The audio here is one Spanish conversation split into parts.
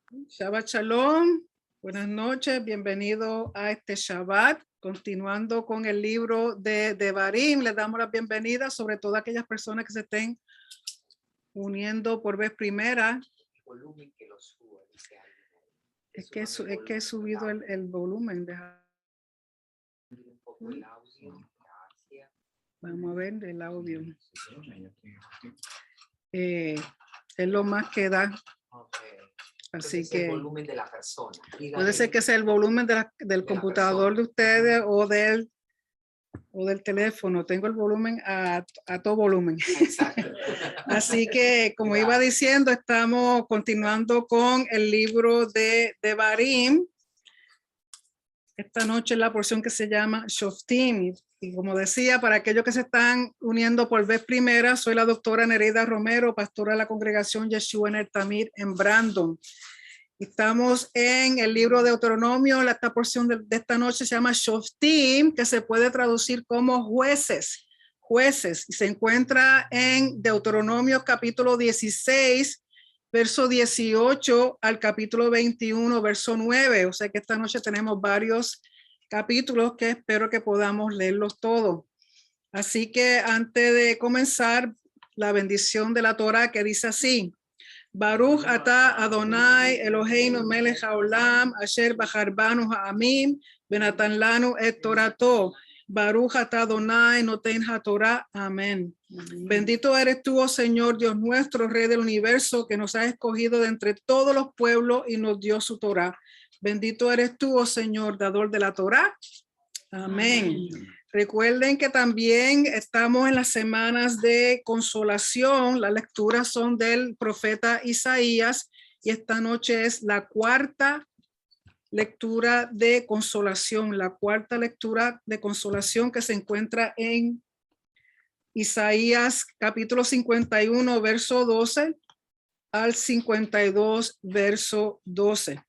Shabbat Shalom, buenas noches, bienvenido a este Shabbat. Continuando con el libro de Devarim, les damos la bienvenida, sobre todo a aquellas personas que se estén uniendo por vez primera. Es que he subido el volumen. Vamos a ver el audio. Es lo más que da. Así es que el volumen de la persona. Puede ser que sea el volumen del computador de ustedes o del teléfono. Tengo el volumen a todo volumen. Exacto. Así que, como iba diciendo, estamos continuando con el libro de Devarim. Esta noche es la porción que se llama Shoftim. Y como decía, para aquellos que se están uniendo por vez primera, soy la doctora Nereida Romero, pastora de la congregación Yeshua en el Tamir en Brandon. Estamos en el libro de Deuteronomio. Esta porción de esta noche se llama Shoftim, que se puede traducir como jueces, y se encuentra en Deuteronomio capítulo 16, verso 18 al capítulo 21, verso 9. O sea que esta noche tenemos varios capítulos que espero que podamos leerlos todos. Así que antes de comenzar, la bendición de la Torah que dice así: Baruch ata Adonai Eloheinu melech haolam asher bachar banu ha'amim venatan lanu et torato. Baruch ata Adonai noten haTorah. Amén. Bendito eres tú, oh Señor Dios nuestro, Rey del universo, que nos has escogido de entre todos los pueblos y nos dio su Torah. Bendito eres tú, oh Señor, dador de la Torah. Amén. Recuerden que también estamos en las semanas de consolación. Las lecturas son del profeta Isaías y esta noche es la cuarta lectura de consolación, que se encuentra en Isaías capítulo 51, verso 12 al 52, verso 12.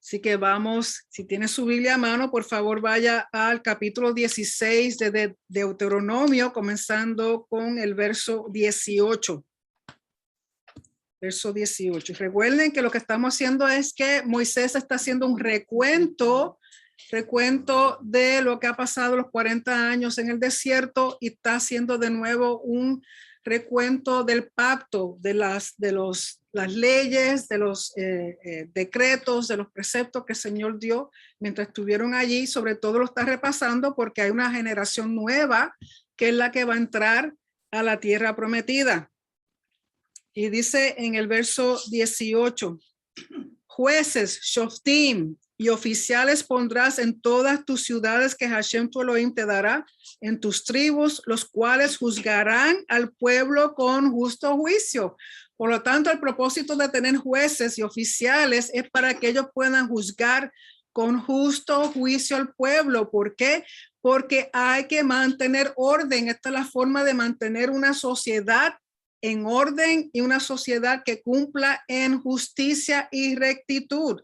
Así que vamos, si tiene su Biblia a mano, por favor vaya al capítulo 16 de Deuteronomio, comenzando con el verso 18. Verso 18. Recuerden que lo que estamos haciendo es que Moisés está haciendo un recuento de lo que ha pasado los 40 años en el desierto y está haciendo de nuevo un recuento del pacto, de las leyes, de los decretos, de los preceptos que el Señor dio mientras estuvieron allí. Sobre todo lo está repasando porque hay una generación nueva que es la que va a entrar a la tierra prometida. Y dice en el verso 18: jueces, shoftim, y oficiales pondrás en todas tus ciudades que Hashem tu Elohim te dará, en tus tribus, los cuales juzgarán al pueblo con justo juicio. Por lo tanto, el propósito de tener jueces y oficiales es para que ellos puedan juzgar con justo juicio al pueblo. ¿Por qué? Porque hay que mantener orden. Esta es la forma de mantener una sociedad en orden y una sociedad que cumpla en justicia y rectitud.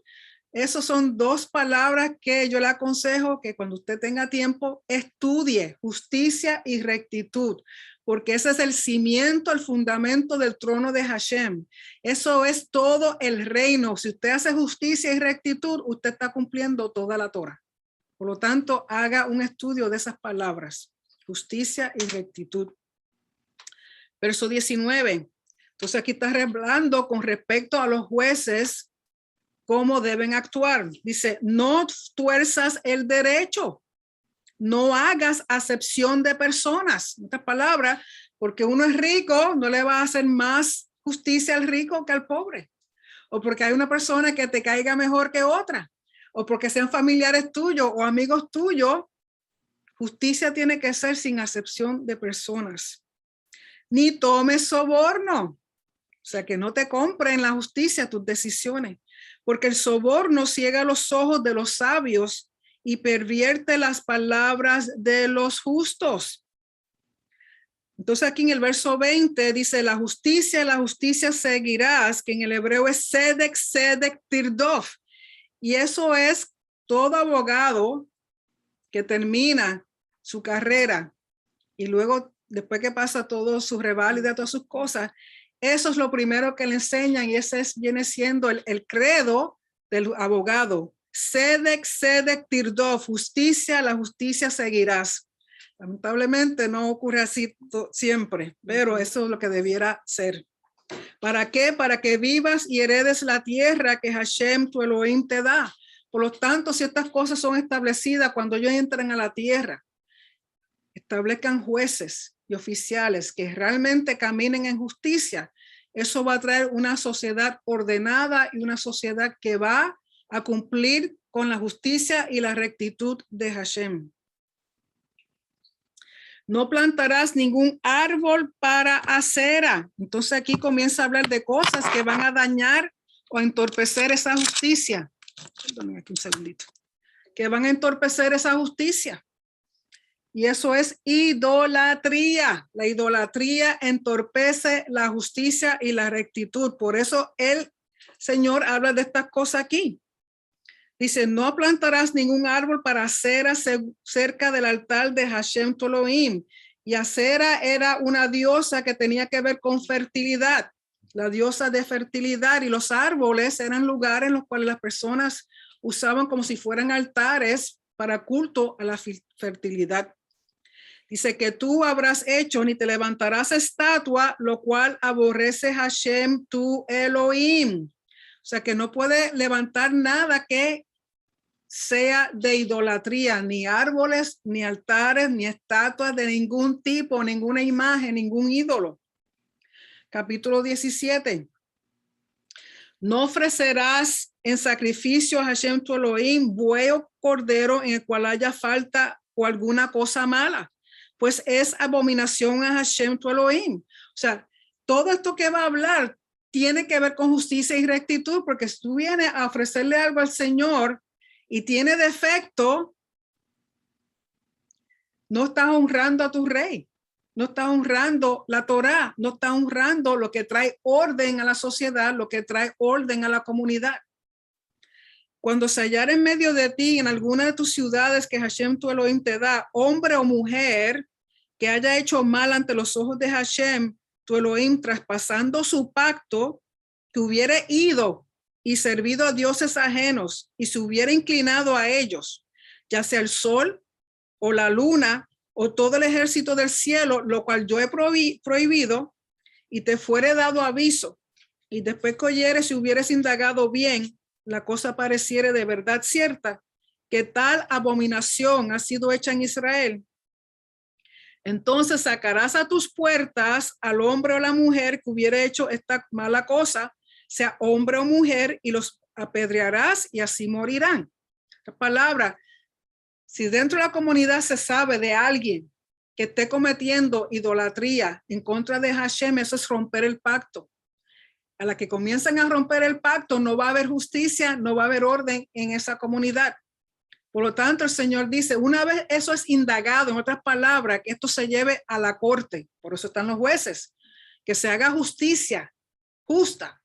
Esas son dos palabras que yo le aconsejo que cuando usted tenga tiempo estudie: justicia y rectitud, porque ese es el cimiento, el fundamento del trono de Hashem. Eso es todo el reino. Si usted hace justicia y rectitud, usted está cumpliendo toda la Torah. Por lo tanto, haga un estudio de esas palabras: justicia y rectitud. Verso 19. Entonces aquí está hablando con respecto a los jueces, cómo deben actuar. Dice: no tuerzas el derecho, no hagas acepción de personas. En otras palabras, porque uno es rico, no le va a hacer más justicia al rico que al pobre. O porque hay una persona que te caiga mejor que otra. O porque sean familiares tuyos o amigos tuyos. Justicia tiene que ser sin acepción de personas. Ni tomes soborno. O sea, que no te compren la justicia tus decisiones, porque el soborno ciega los ojos de los sabios y pervierte las palabras de los justos. Entonces aquí en el verso 20 dice: la justicia seguirás, que en el hebreo es sedek, sedek, tirdof. Y eso es todo abogado que termina su carrera y luego, después que pasa todo su reválida, todas sus cosas, Eso es lo primero que le enseñan y viene siendo el credo del abogado. Sedek, sedek, tirdov, justicia, la justicia seguirás. Lamentablemente no ocurre así siempre, pero eso es lo que debiera ser. ¿Para qué? Para que vivas y heredes la tierra que Hashem, tu Elohim, te da. Por lo tanto, si estas cosas son establecidas cuando ellos entran a la tierra, establezcan jueces y oficiales que realmente caminen en justicia, eso va a traer una sociedad ordenada y una sociedad que va a cumplir con la justicia y la rectitud de Hashem. No plantarás ningún árbol para acera. Entonces aquí comienza a hablar de cosas que van a dañar o entorpecer esa justicia. Perdón, aquí un segundito. Que van a entorpecer esa justicia. Y eso es idolatría. La idolatría entorpece la justicia y la rectitud. Por eso el Señor habla de estas cosas aquí. Dice, no plantarás ningún árbol para acera cerca del altar de Hashem tu Elohim. Y acera era una diosa que tenía que ver con fertilidad, la diosa de fertilidad. Y los árboles eran lugares en los cuales las personas usaban como si fueran altares para culto a la fertilidad. Dice que tú habrás hecho ni te levantarás estatua, lo cual aborrece Hashem tu Elohim. O sea que no puede levantar nada que sea de idolatría, ni árboles, ni altares, ni estatuas de ningún tipo, ninguna imagen, ningún ídolo. Capítulo 17. No ofrecerás en sacrificio a Hashem tu Elohim buey o cordero en el cual haya falta o alguna cosa mala, pues es abominación a Hashem tu Elohim. O sea, todo esto que va a hablar tiene que ver con justicia y rectitud, porque si tú vienes a ofrecerle algo al Señor y tiene defecto, no estás honrando a tu rey, no estás honrando la Torá, no estás honrando lo que trae orden a la sociedad, lo que trae orden a la comunidad. Cuando se hallara en medio de ti, en alguna de tus ciudades que Hashem tu Elohim te da, hombre o mujer que haya hecho mal ante los ojos de Hashem tu Elohim, traspasando su pacto, que hubiera ido y servido a dioses ajenos y se hubiera inclinado a ellos, ya sea el sol o la luna o todo el ejército del cielo, lo cual yo he prohibido, y te fuere dado aviso, y después que oyeres si hubieres indagado bien, la cosa pareciere de verdad cierta, que tal abominación ha sido hecha en Israel, entonces sacarás a tus puertas al hombre o la mujer que hubiera hecho esta mala cosa, sea hombre o mujer, y los apedrearás y así morirán. La palabra, si dentro de la comunidad se sabe de alguien que esté cometiendo idolatría en contra de Hashem, eso es romper el pacto. A la que comiencen a romper el pacto, no va a haber justicia, no va a haber orden en esa comunidad. Por lo tanto, el Señor dice, una vez eso es indagado, en otras palabras, que esto se lleve a la corte, por eso están los jueces, que se haga justicia justa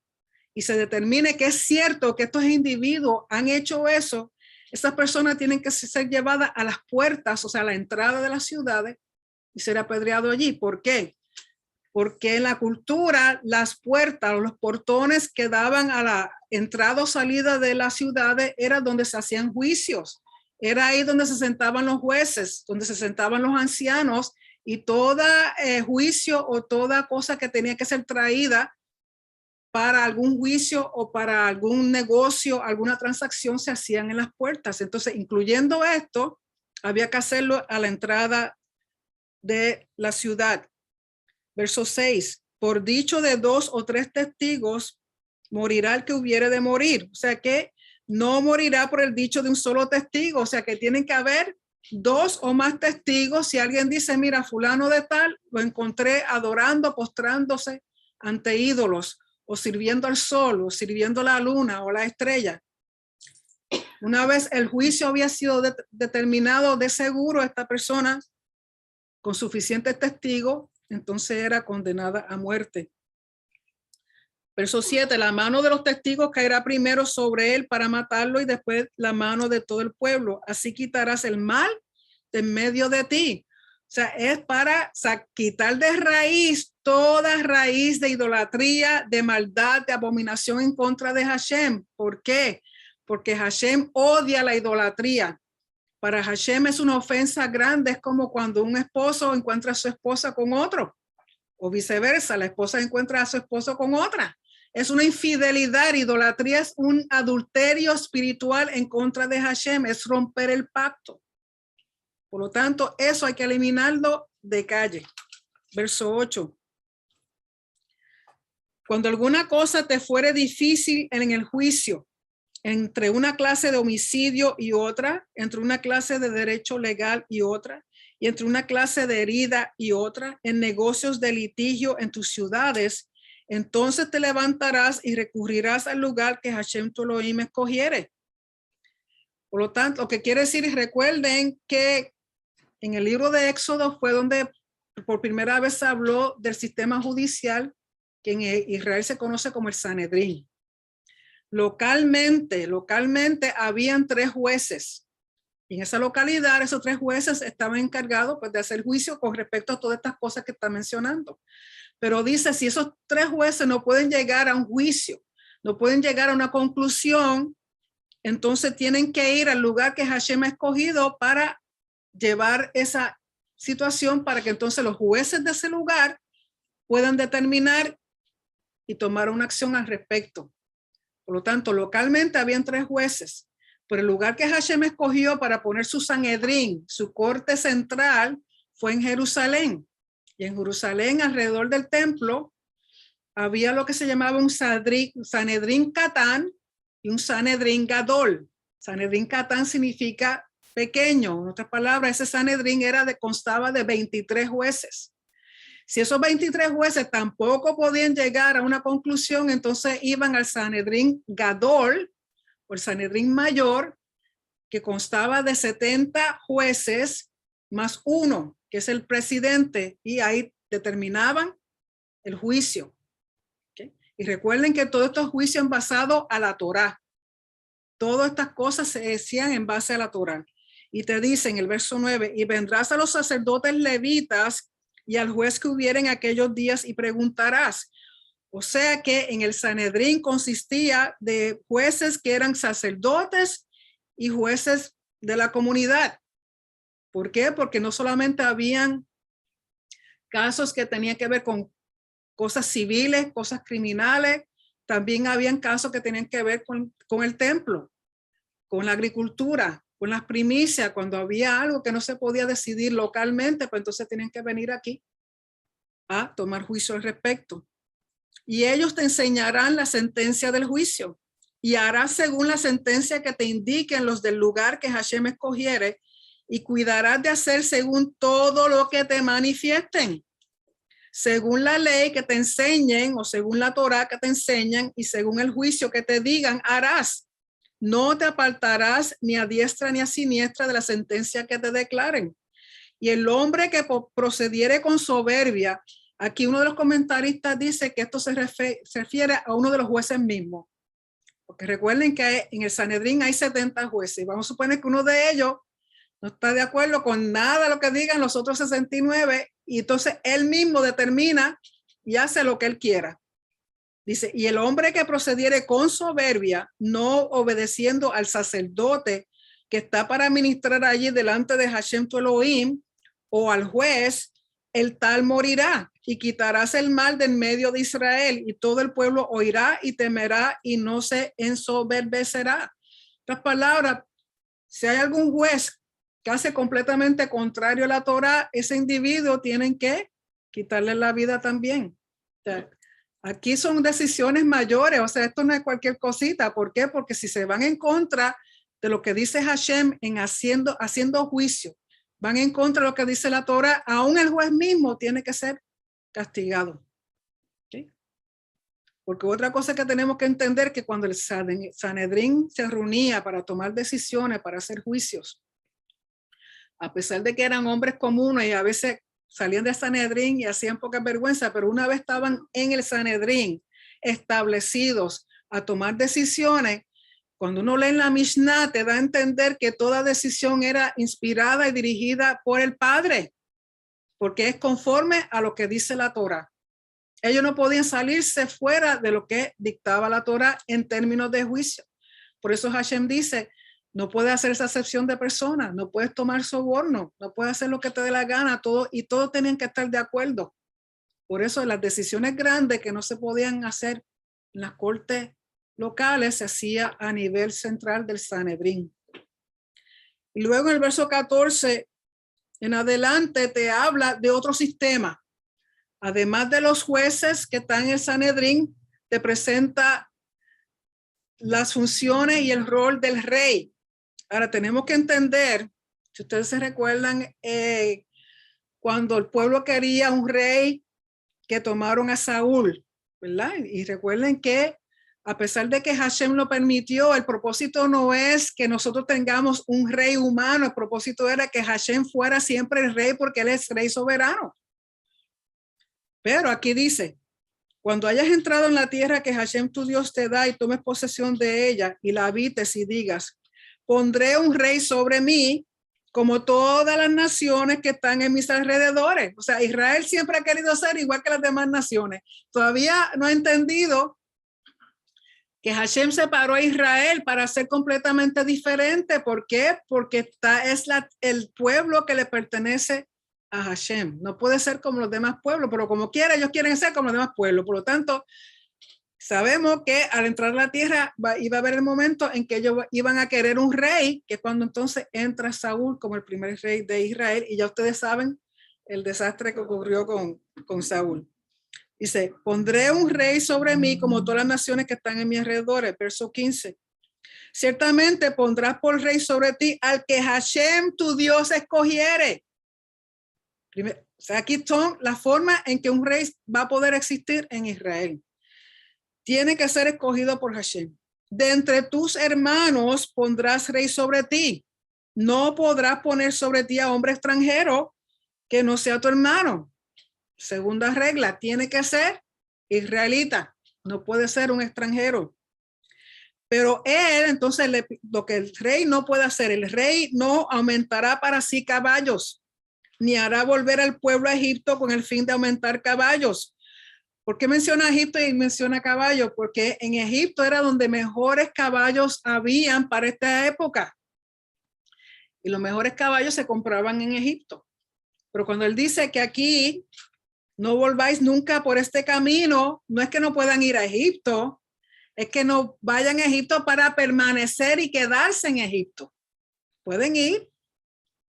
y se determine que es cierto que estos individuos han hecho eso, esas personas tienen que ser llevadas a las puertas, o sea, a la entrada de las ciudades y ser apedreado allí. ¿Por qué? Porque en la cultura las puertas o los portones que daban a la entrada o salida de las ciudades era donde se hacían juicios. Era ahí donde se sentaban los jueces, donde se sentaban los ancianos, y todo juicio o toda cosa que tenía que ser traída para algún juicio o para algún negocio, alguna transacción, se hacían en las puertas. Entonces, incluyendo esto, había que hacerlo a la entrada de la ciudad. Verso 6, por dicho de 2 o 3 testigos, morirá el que hubiere de morir. O sea que no morirá por el dicho de un solo testigo. O sea que tienen que haber 2 o más testigos. Si alguien dice, mira, fulano de tal, lo encontré adorando, postrándose ante ídolos, o sirviendo al sol, o sirviendo la luna o la estrella. Una vez el juicio había sido determinado de seguro, esta persona con suficientes testigos, entonces era condenada a muerte. Verso 7, la mano de los testigos caerá primero sobre él para matarlo y después la mano de todo el pueblo. Así quitarás el mal de en medio de ti. O sea, es para quitar de raíz toda raíz de idolatría, de maldad, de abominación en contra de Hashem. ¿Por qué? Porque Hashem odia la idolatría. Para Hashem es una ofensa grande, es como cuando un esposo encuentra a su esposa con otro, o viceversa, la esposa encuentra a su esposo con otra. Es una infidelidad, idolatría es un adulterio espiritual en contra de Hashem, es romper el pacto. Por lo tanto, eso hay que eliminarlo de calle. Verso 8. Cuando alguna cosa te fuere difícil en el juicio, entre una clase de homicidio y otra, entre una clase de derecho legal y otra, y entre una clase de herida y otra, en negocios de litigio en tus ciudades, entonces te levantarás y recurrirás al lugar que Hashem tu Elohim escogiere. Por lo tanto, lo que quiere decir, recuerden que en el libro de Éxodo fue donde por primera vez se habló del sistema judicial que en Israel se conoce como el Sanedrín. Localmente habían 3 jueces. Y en esa localidad, esos 3 jueces estaban encargados pues, de hacer juicio con respecto a todas estas cosas que está mencionando. Pero dice, si esos 3 jueces no pueden llegar a un juicio, no pueden llegar a una conclusión, entonces tienen que ir al lugar que Hashem ha escogido para llevar esa situación para que entonces los jueces de ese lugar puedan determinar y tomar una acción al respecto. Por lo tanto, localmente habían 3 jueces, pero el lugar que Hashem escogió para poner su Sanedrín, su corte central, fue en Jerusalén. Y en Jerusalén, alrededor del templo, había lo que se llamaba un Sanedrín Catán y un Sanedrín Gadol. Sanedrín Catán significa pequeño. En otras palabras, ese Sanedrín constaba de 23 jueces. Si esos 23 jueces tampoco podían llegar a una conclusión, entonces iban al Sanedrín Gadol, o el Sanedrín mayor, que constaba de 70 jueces más 1, que es el presidente, y ahí determinaban el juicio. ¿Okay? Y recuerden que todos estos juicios han basado a la Torá. Todas estas cosas se decían en base a la Torá. Y te dice en el verso 9, y vendrás a los sacerdotes levitas y al juez que hubiera en aquellos días y preguntarás. O sea que en el Sanedrín consistía de jueces que eran sacerdotes y jueces de la comunidad. ¿Por qué? Porque no solamente habían casos que tenían que ver con cosas civiles, cosas criminales, también habían casos que tenían que ver con el templo, con la agricultura, con las primicias. Cuando había algo que no se podía decidir localmente, pues entonces tenían que venir aquí a tomar juicio al respecto. Y ellos te enseñarán la sentencia del juicio y harás según la sentencia que te indiquen los del lugar que Hashem escogiere y cuidarás de hacer según todo lo que te manifiesten, según la ley que te enseñen o según la Torá que te enseñan y según el juicio que te digan harás. No te apartarás ni a diestra ni a siniestra de la sentencia que te declaren. Y el hombre que procediere con soberbia, aquí uno de los comentaristas dice que esto se refiere a uno de los jueces mismos. Porque recuerden que en el Sanedrín hay 70 jueces. Vamos a suponer que uno de ellos no está de acuerdo con nada de lo que digan los otros 69 y entonces él mismo determina y hace lo que él quiera. Dice, y el hombre que procediere con soberbia, no obedeciendo al sacerdote que está para ministrar allí delante de Hashem tu Elohim o al juez, el tal morirá y quitarás el mal del medio de Israel y todo el pueblo oirá y temerá y no se ensoberbecerá. Estas palabras, si hay algún juez que hace completamente contrario a la Torá, ese individuo tienen que quitarle la vida también. O sea, aquí son decisiones mayores, o sea, esto no es cualquier cosita. ¿Por qué? Porque si se van en contra de lo que dice Hashem en haciendo juicio, van en contra de lo que dice la Torá, aún el juez mismo tiene que ser castigado. ¿Sí? Porque otra cosa que tenemos que entender que cuando el Sanedrín se reunía para tomar decisiones, para hacer juicios, a pesar de que eran hombres comunes y a veces salían de Sanedrín y hacían poca vergüenza, pero una vez estaban en el Sanedrín establecidos a tomar decisiones, cuando uno lee en la Mishnah te da a entender que toda decisión era inspirada y dirigida por el Padre, porque es conforme a lo que dice la Torá. Ellos no podían salirse fuera de lo que dictaba la Torah en términos de juicio. Por eso Hashem dice, no puedes hacer esa acepción de personas, no puedes tomar soborno, no puedes hacer lo que te dé la gana, todo, y todos tenían que estar de acuerdo. Por eso las decisiones grandes que no se podían hacer en las cortes locales se hacía a nivel central del Sanedrín. Y luego en el verso 14 en adelante te habla de otro sistema. Además de los jueces que están en el Sanedrín, te presenta las funciones y el rol del rey. Ahora tenemos que entender, si ustedes se recuerdan, cuando el pueblo quería un rey, que tomaron a Saúl, ¿verdad? Y recuerden que a pesar de que Hashem lo permitió, el propósito no es que nosotros tengamos un rey humano, el propósito era que Hashem fuera siempre el rey porque él es rey soberano. Pero aquí dice, cuando hayas entrado en la tierra que Hashem tu Dios te da y tomes posesión de ella y la habites y digas, pondré un rey sobre mí como todas las naciones que están en mis alrededores. O sea, Israel siempre ha querido ser igual que las demás naciones. Todavía no ha entendido que Hashem separó a Israel para ser completamente diferente. ¿Por qué? Porque el pueblo que le pertenece a Hashem. No puede ser como los demás pueblos, pero como quiera, ellos quieren ser como los demás pueblos. Por lo tanto, sabemos que al entrar a la tierra iba a haber el momento en que ellos iban a querer un rey, que cuando entonces entra Saúl como el primer rey de Israel, y ya ustedes saben el desastre que ocurrió con Saúl. Dice, pondré un rey sobre mí como todas las naciones que están en mi alrededor. Verso 15. Ciertamente pondrás por rey sobre ti al que Hashem tu Dios escogiere. Primero, o sea, aquí son la forma en que un rey va a poder existir en Israel. Tiene que ser escogido por Hashem. De entre tus hermanos pondrás rey sobre ti. No podrás poner sobre ti a hombre extranjero que no sea tu hermano. Segunda regla, tiene que ser israelita. No puede ser un extranjero. Pero él, entonces, lo que el rey no puede hacer, el rey no aumentará para sí caballos, ni hará volver al pueblo a Egipto con el fin de aumentar caballos. ¿Por qué menciona Egipto y menciona caballos? Porque en Egipto era donde mejores caballos habían para esta época. Y los mejores caballos se compraban en Egipto. Pero cuando él dice que aquí no volváis nunca por este camino, no es que no puedan ir a Egipto, es que no vayan a Egipto para permanecer y quedarse en Egipto. Pueden ir,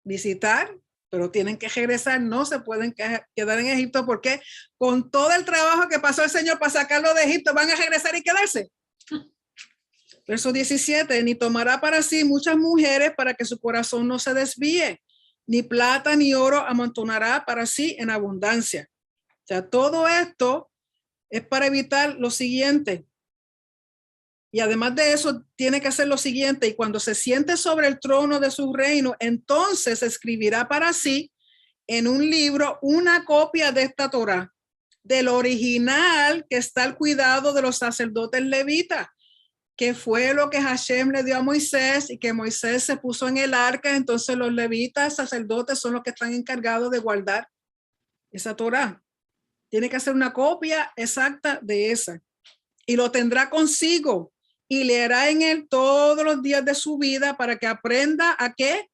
visitar, pero tienen que regresar, no se pueden quedar en Egipto porque con todo el trabajo que pasó el Señor para sacarlo de Egipto, van a regresar y quedarse. Verso 17, ni tomará para sí muchas mujeres para que su corazón no se desvíe, ni plata ni oro amontonará para sí en abundancia. O sea, todo esto es para evitar lo siguiente. Y además de eso, tiene que hacer lo siguiente, y cuando se siente sobre el trono de su reino, entonces escribirá para sí en un libro una copia de esta Torá, del original que está al cuidado de los sacerdotes levitas, que fue lo que Hashem le dio a Moisés y que Moisés se puso en el arca. Entonces los levitas, sacerdotes, son los que están encargados de guardar esa Torá. Tiene que hacer una copia exacta de esa y lo tendrá consigo y leerá en él todos los días de su vida para que aprenda a qué,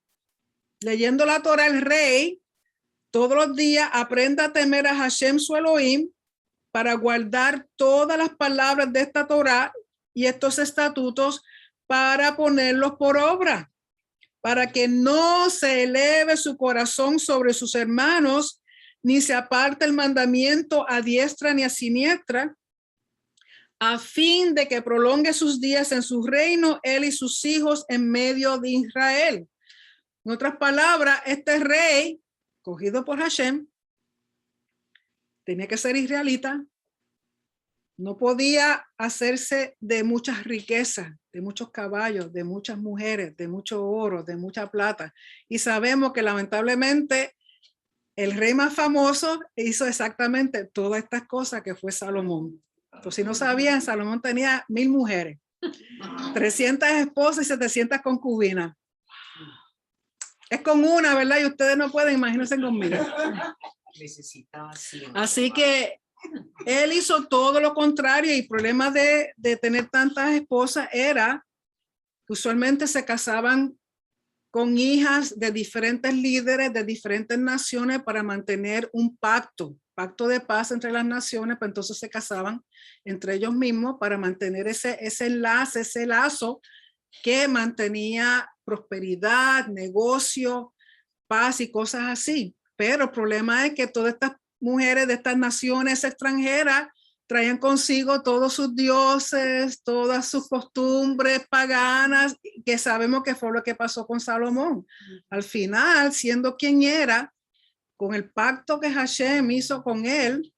leyendo la Torá, el rey todos los días aprenda a temer a Hashem su Elohim para guardar todas las palabras de esta Torá y estos estatutos para ponerlos por obra, para que no se eleve su corazón sobre sus hermanos, ni se aparte el mandamiento a diestra ni a siniestra, a fin de que prolongue sus días en su reino, él y sus hijos en medio de Israel. En otras palabras, este rey, cogido por Hashem, tenía que ser israelita, no podía hacerse de muchas riquezas, de muchos caballos, de muchas mujeres, de mucho oro, de mucha plata. Y sabemos que lamentablemente el rey más famoso hizo exactamente todas estas cosas, que fue Salomón. Entonces, si no sabían, Salomón tenía 1000 mujeres, 300 esposas y 700 concubinas. Es con una, ¿verdad? Y ustedes no pueden, imagínense conmigo. Así que Él hizo todo lo contrario, y el problema de tener tantas esposas era, usualmente se casaban con hijas de diferentes líderes de diferentes naciones para mantener un pacto de paz entre las naciones, pues entonces se casaban entre ellos mismos para mantener ese enlace, ese lazo que mantenía prosperidad, negocio, paz y cosas así. Pero el problema es que todas estas mujeres de estas naciones extranjeras traían consigo todos sus dioses, todas sus costumbres paganas, que sabemos que fue lo que pasó con Salomón. Al final, siendo quien era, con el pacto que Hashem hizo con él,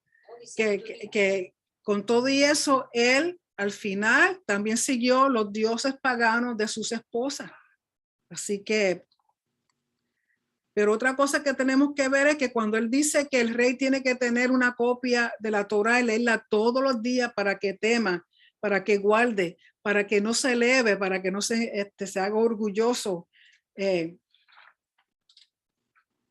que con todo y eso, él al final también siguió los dioses paganos de sus esposas. Así que, pero otra cosa que tenemos que ver es que cuando él dice que el rey tiene que tener una copia de la Torá y leerla todos los días para que tema, para que guarde, para que no se eleve, para que no se haga orgulloso.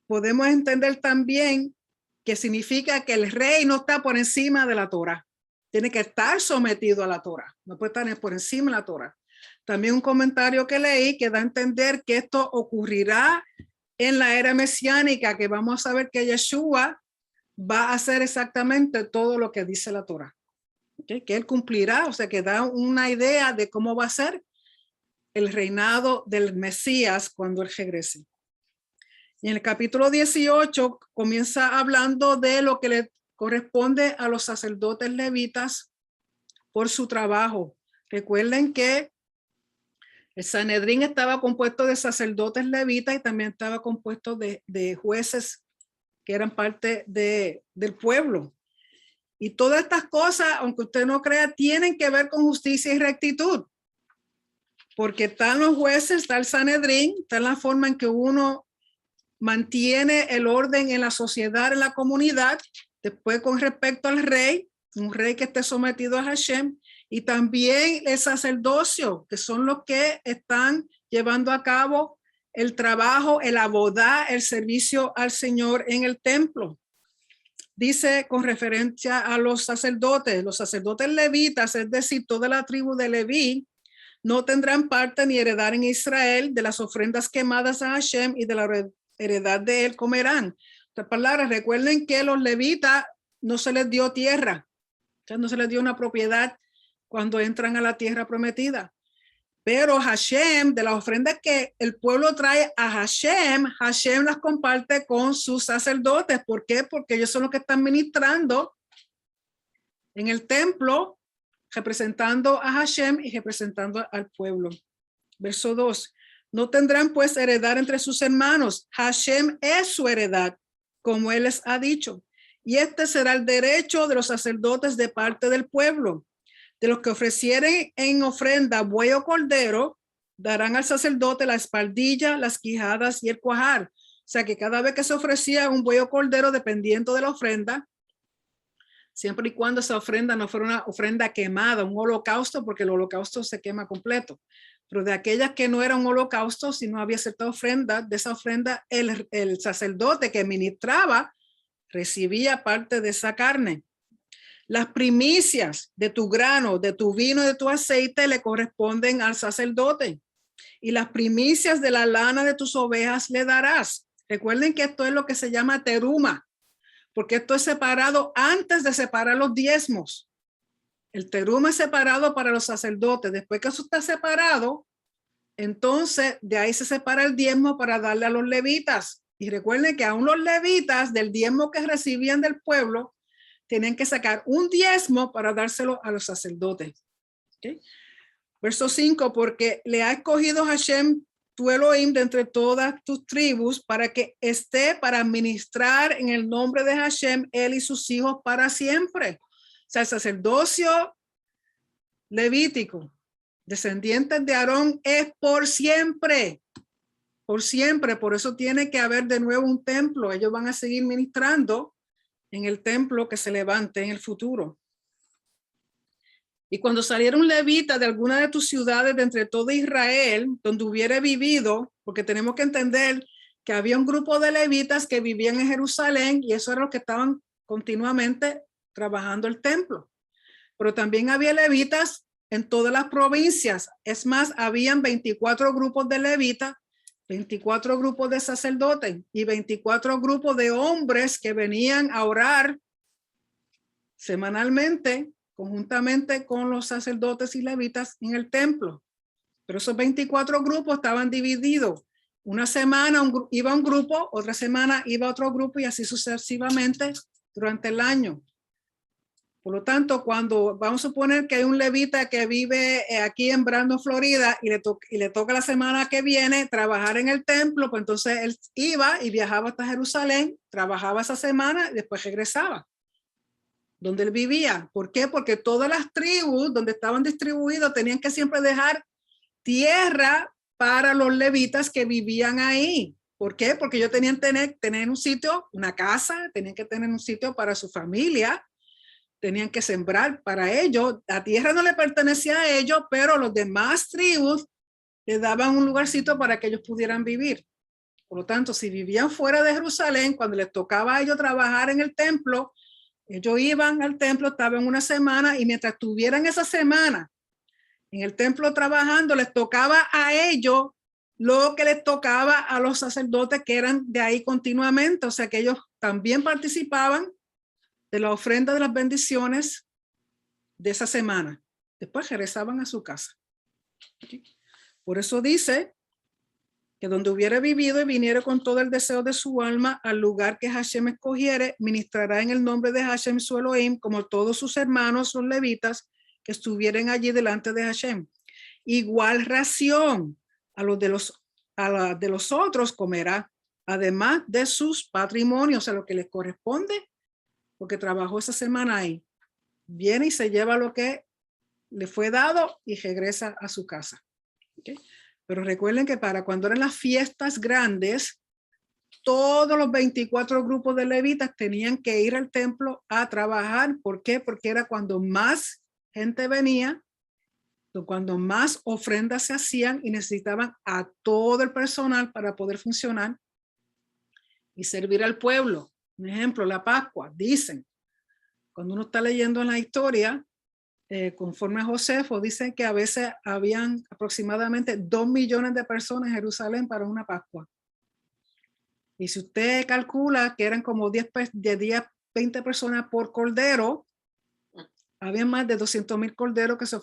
Podemos entender también que significa que el rey no está por encima de la Torá. Tiene que estar sometido a la Torá. No puede estar por encima de la Torá. También un comentario que leí que da a entender que esto ocurrirá en la era mesiánica, que vamos a ver que Yeshua va a hacer exactamente todo lo que dice la Torá. ¿Okay? Que él cumplirá, o sea, que da una idea de cómo va a ser el reinado del Mesías cuando él regrese. Y en el capítulo 18 comienza hablando de lo que le corresponde a los sacerdotes levitas por su trabajo. Recuerden que el Sanedrín estaba compuesto de sacerdotes levitas y también estaba compuesto de jueces que eran parte del pueblo. Y todas estas cosas, aunque usted no crea, tienen que ver con justicia y rectitud. Porque están los jueces, está el Sanedrín, está la forma en que uno mantiene el orden en la sociedad, en la comunidad. Después, con respecto al rey, un rey que esté sometido a Hashem, y también el sacerdocio, que son los que están llevando a cabo el trabajo, el abodá, el servicio al Señor en el templo. Dice con referencia a los sacerdotes levitas, es decir, toda la tribu de Leví, no tendrán parte ni heredad en Israel de las ofrendas quemadas a Hashem, y de la heredad de él comerán. Estas palabras, recuerden que los levitas no se les dio tierra, o sea, no se les dio una propiedad cuando entran a la tierra prometida. Pero Hashem, de las ofrendas que el pueblo trae a Hashem, Hashem las comparte con sus sacerdotes. ¿Por qué? Porque ellos son los que están ministrando en el templo, representando a Hashem y representando al pueblo. Verso 2. No tendrán pues heredad entre sus hermanos. Hashem es su heredad, como él les ha dicho. Y este será el derecho de los sacerdotes de parte del pueblo. De los que ofrecieren en ofrenda buey o cordero, darán al sacerdote la espaldilla, las quijadas y el cuajar. O sea que cada vez que se ofrecía un buey o cordero, dependiendo de la ofrenda, siempre y cuando esa ofrenda no fuera una ofrenda quemada, un holocausto, porque el holocausto se quema completo. Pero de aquellas que no era un holocausto, si no había cierta ofrenda, de esa ofrenda el sacerdote que ministraba recibía parte de esa carne. Las primicias de tu grano, de tu vino y de tu aceite le corresponden al sacerdote. Y las primicias de la lana de tus ovejas le darás. Recuerden que esto es lo que se llama teruma, porque esto es separado antes de separar los diezmos. El teruma es separado para los sacerdotes. Después que eso está separado, entonces de ahí se separa el diezmo para darle a los levitas. Y recuerden que aún los levitas, del diezmo que recibían del pueblo, tienen que sacar un diezmo para dárselo a los sacerdotes. ¿Okay? Verso 5, porque le ha escogido Hashem, tu Elohim, de entre todas tus tribus, para que esté para ministrar en el nombre de Hashem, él y sus hijos para siempre. O sea, el sacerdocio levítico, descendientes de Aarón, es por siempre. Por siempre. Por eso tiene que haber de nuevo un templo. Ellos van a seguir ministrando en el templo que se levante en el futuro. Y cuando saliera un levita de alguna de tus ciudades de entre todo Israel, donde hubiera vivido, porque tenemos que entender que había un grupo de levitas que vivían en Jerusalén, y eso era lo que estaban continuamente trabajando el templo. Pero también había levitas en todas las provincias. Es más, habían 24 grupos de levitas, 24 grupos de sacerdotes y 24 grupos de hombres que venían a orar semanalmente, conjuntamente con los sacerdotes y levitas en el templo. Pero esos 24 grupos estaban divididos. Una semana iba un grupo, otra semana iba otro grupo y así sucesivamente durante el año. Por lo tanto, cuando vamos a suponer que hay un levita que vive aquí en Brandon, Florida, y le toca la semana que viene trabajar en el templo, pues entonces él iba y viajaba hasta Jerusalén, trabajaba esa semana y después regresaba donde él vivía. ¿Por qué? Porque todas las tribus donde estaban distribuidos tenían que siempre dejar tierra para los levitas que vivían ahí. ¿Por qué? Porque ellos tenían que tener un sitio, una casa, tenían que tener un sitio para su familia, tenían que sembrar para ellos. La tierra no le pertenecía a ellos, pero los demás tribus les daban un lugarcito para que ellos pudieran vivir. Por lo tanto, si vivían fuera de Jerusalén, cuando les tocaba a ellos trabajar en el templo, ellos iban al templo, estaban una semana y mientras estuvieran esa semana en el templo trabajando, les tocaba a ellos lo que les tocaba a los sacerdotes que eran de ahí continuamente. O sea que ellos también participaban de la ofrenda de las bendiciones de esa semana. Después regresaban a su casa. Por eso dice que donde hubiera vivido y viniera con todo el deseo de su alma al lugar que Hashem escogiere, ministrará en el nombre de Hashem su Elohim, como todos sus hermanos, los levitas, que estuvieran allí delante de Hashem. Igual ración a de los otros comerá, además de sus patrimonios, a lo que les corresponde, porque trabajó esa semana ahí. Viene y se lleva lo que le fue dado y regresa a su casa. ¿Okay? Pero recuerden que para cuando eran las fiestas grandes, todos los 24 grupos de levitas tenían que ir al templo a trabajar. ¿Por qué? Porque era cuando más gente venía, cuando más ofrendas se hacían y necesitaban a todo el personal para poder funcionar y servir al pueblo. Un ejemplo, la Pascua, dicen, cuando uno está leyendo en la historia, conforme a Josefo, dicen que a veces habían aproximadamente 2 millones de personas en Jerusalén para una Pascua. Y si usted calcula que eran como 10, 20 personas por cordero, había más de 200,000 corderos que se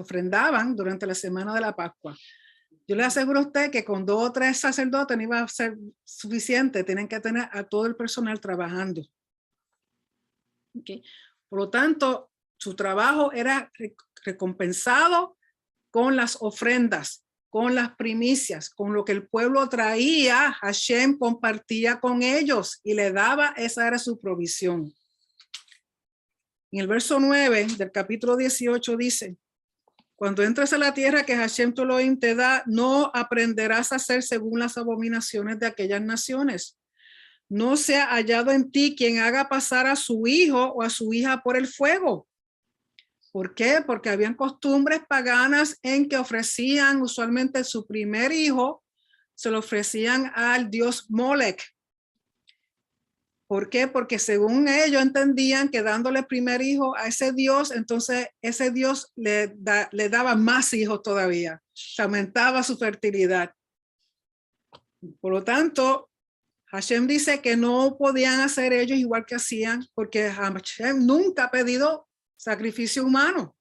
ofrendaban durante la semana de la Pascua. Yo le aseguro a usted que con 2 o 3 sacerdotes no iba a ser suficiente, tienen que tener a todo el personal trabajando. Okay. Por lo tanto, su trabajo era recompensado con las ofrendas, con las primicias, con lo que el pueblo traía. Hashem compartía con ellos y le daba, esa era su provisión. En el verso 9 del capítulo 18 dice: cuando entres a la tierra que Hashem tu Elohim te da, no aprenderás a hacer según las abominaciones de aquellas naciones. No sea hallado en ti quien haga pasar a su hijo o a su hija por el fuego. ¿Por qué? Porque habían costumbres paganas en que ofrecían usualmente su primer hijo, se lo ofrecían al dios Molech. ¿Por qué? Porque según ellos entendían que dándole el primer hijo a ese dios, entonces ese dios le daba más hijos todavía, aumentaba su fertilidad. Por lo tanto, Hashem dice que no podían hacer ellos igual que hacían, porque Hashem nunca ha pedido sacrificio humano.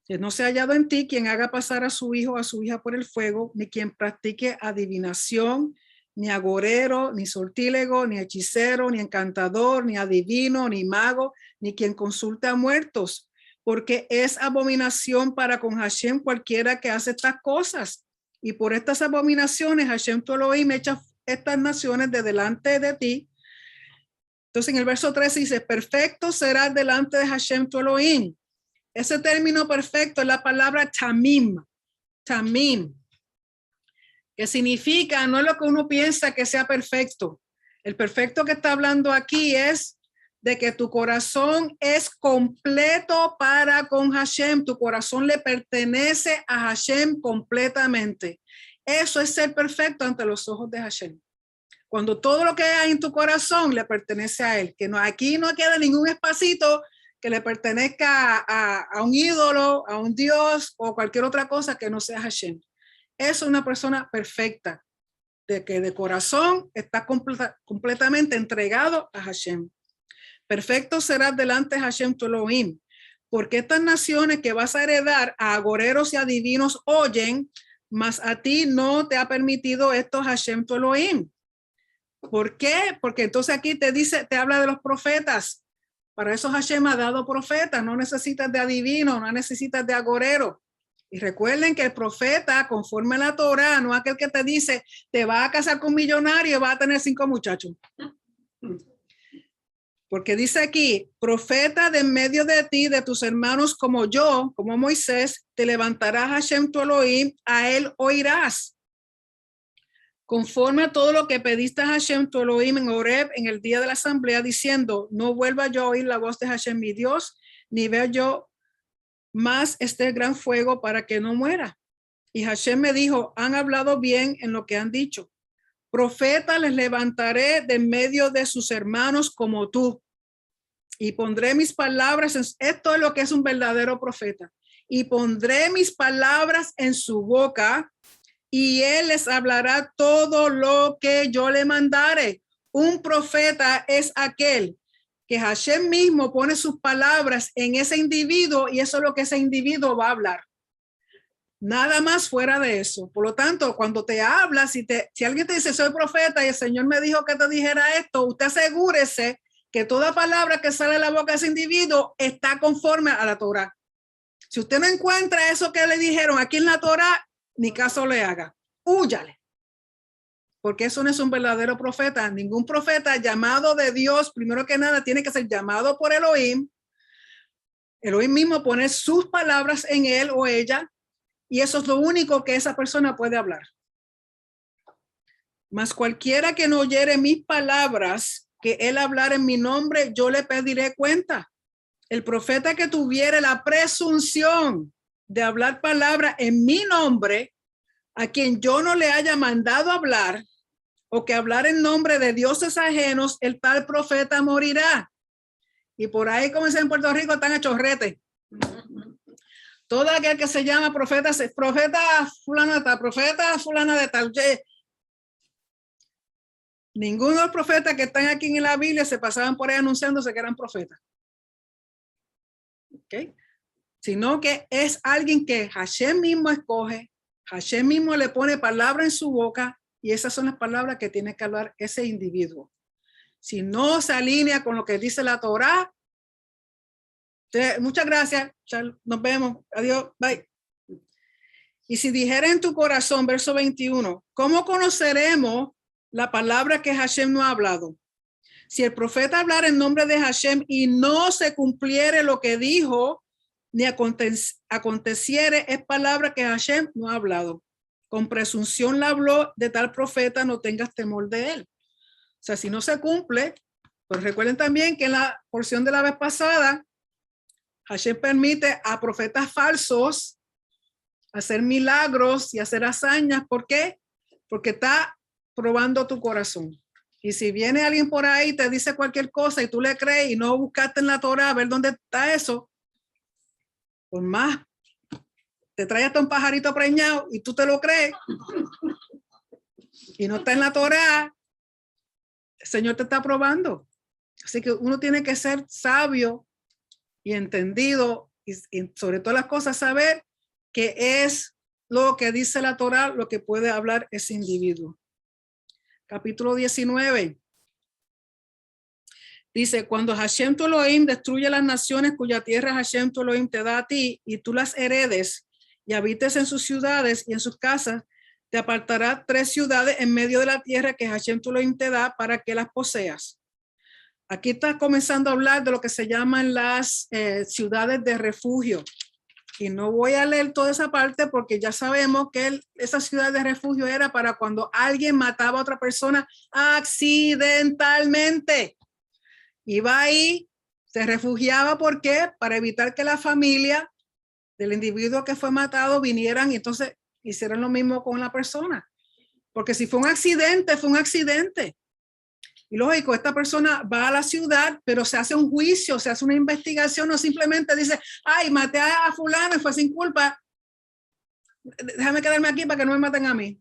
Que no se ha hallado en ti quien haga pasar a su hijo o a su hija por el fuego, ni quien practique adivinación, ni agorero, ni sortílego, ni hechicero, ni encantador, ni adivino, ni mago, ni quien consulte a muertos, porque es abominación para con Hashem cualquiera que hace estas cosas. Y por estas abominaciones Hashem tu Elohim echa estas naciones de delante de ti. Entonces en el verso 13 dice: perfecto será delante de Hashem tu Elohim. Ese término perfecto es la palabra tamim, que significa, no es lo que uno piensa que sea perfecto. El perfecto que está hablando aquí es de que tu corazón es completo para con Hashem, tu corazón le pertenece a Hashem completamente. Eso es ser perfecto ante los ojos de Hashem. Cuando todo lo que hay en tu corazón le pertenece a Él, que no, aquí no queda ningún espacito que le pertenezca a un ídolo, a un Dios o cualquier otra cosa que no sea Hashem. Es una persona perfecta, de que de corazón está completamente entregado a Hashem. Perfecto serás delante de Hashem tu Elohim, porque estas naciones que vas a heredar a agoreros y adivinos oyen, mas a ti no te ha permitido esto Hashem tu Elohim. ¿Por qué? Porque entonces aquí te dice, te habla de los profetas. Para eso Hashem ha dado profetas. No necesitas de adivino, no necesitas de agorero. Y recuerden que el profeta, conforme a la Torah, no aquel que te dice, te va a casar con un millonario y va a tener 5 muchachos. Porque dice aquí, profeta de en medio de ti, de tus hermanos como yo, como Moisés, te levantará Hashem tu Elohim, a él oirás. Conforme a todo lo que pediste a Hashem tu Elohim en Horeb en el día de la asamblea, diciendo, no vuelva yo a oír la voz de Hashem mi Dios, ni vea yo más este gran fuego para que no muera. Y Hashem me dijo, han hablado bien en lo que han dicho. Profeta les levantaré de medio de sus hermanos como tú. Y pondré mis palabras, esto es lo que es un verdadero profeta. Y pondré mis palabras en su boca, y él les hablará todo lo que yo le mandare. Un profeta es aquel que Hashem mismo pone sus palabras en ese individuo y eso es lo que ese individuo va a hablar. Nada más fuera de eso. Por lo tanto, cuando te habla, si alguien te dice soy profeta y el Señor me dijo que te dijera esto, usted asegúrese que toda palabra que sale de la boca de ese individuo está conforme a la Torah. Si usted no encuentra eso que le dijeron aquí en la Torah, ni caso le haga, húyale, porque eso no es un verdadero profeta. Ningún profeta llamado de Dios, primero que nada, tiene que ser llamado por Elohim. Elohim mismo pone sus palabras en él o ella, y eso es lo único que esa persona puede hablar. Mas cualquiera que no oyere mis palabras, que él hablar en mi nombre, yo le pediré cuenta. El profeta que tuviere la presunción de hablar palabra en mi nombre, a quien yo no le haya mandado hablar, o que hablar en nombre de dioses ajenos, el tal profeta morirá. Y por ahí, como dicen en Puerto Rico, están a chorrete. Todo aquel que se llama profeta fulana de tal, profeta fulana de tal. Ninguno de los profetas que están aquí en la Biblia se pasaban por ahí anunciándose que eran profetas. ¿Okay? Sino que es alguien que Hashem mismo escoge, Hashem mismo le pone palabra en su boca y esas son las palabras que tiene que hablar ese individuo. Si no se alinea con lo que dice la Torah, muchas gracias, nos vemos, adiós, bye. Y si dijera en tu corazón, verso 21, ¿cómo conoceremos la palabra que Hashem no ha hablado? Si el profeta hablara en nombre de Hashem y no se cumpliere lo que dijo, ni aconteciere, es palabra que Hashem no ha hablado. Con presunción la habló de tal profeta, no tengas temor de él. O sea, si no se cumple, pues recuerden también que en la porción de la vez pasada, Hashem permite a profetas falsos hacer milagros y hacer hazañas. ¿Por qué? Porque está probando tu corazón. Y si viene alguien por ahí y te dice cualquier cosa y tú le crees y no buscaste en la Torah a ver dónde está eso, por más te trae hasta un pajarito preñado y tú te lo crees y no está en la Torah, el Señor te está probando. Así que uno tiene que ser sabio y entendido y sobre todas las cosas saber qué es lo que dice la Torah, lo que puede hablar ese individuo. Capítulo 19. Dice, cuando Hashem tu Elohim destruye las naciones cuya tierra Hashem tu Elohim te da a ti y tú las heredes y habites en sus ciudades y en sus casas, te apartará 3 ciudades en medio de la tierra que Hashem tu Elohim te da para que las poseas. Aquí está comenzando a hablar de lo que se llaman las ciudades de refugio. Y no voy a leer toda esa parte porque ya sabemos que esa ciudad de refugio era para cuando alguien mataba a otra persona accidentalmente. Iba ahí, se refugiaba, ¿por qué? Para evitar que la familia del individuo que fue matado vinieran y entonces hicieran lo mismo con la persona. Porque si fue un accidente, fue un accidente. Y lógico, esta persona va a la ciudad, pero se hace un juicio, se hace una investigación, no simplemente dice, ay, maté a fulano y fue sin culpa, déjame quedarme aquí para que no me maten a mí.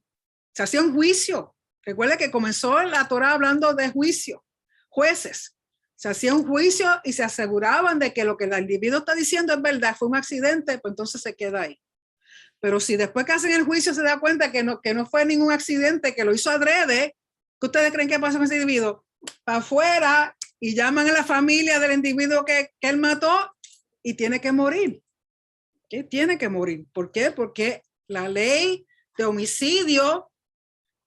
Se hacía un juicio. Recuerda que comenzó la Torá hablando de juicio, jueces. Se hacía un juicio y se aseguraban de que lo que el individuo está diciendo es verdad, fue un accidente, pues entonces se queda ahí. Pero si después que hacen el juicio se da cuenta que no fue ningún accidente, que lo hizo adrede, ¿qué ustedes creen que pasa con ese individuo? Para afuera y llaman a la familia del individuo que él mató y tiene que morir. ¿Qué? Tiene que morir. ¿Por qué? Porque la ley de homicidio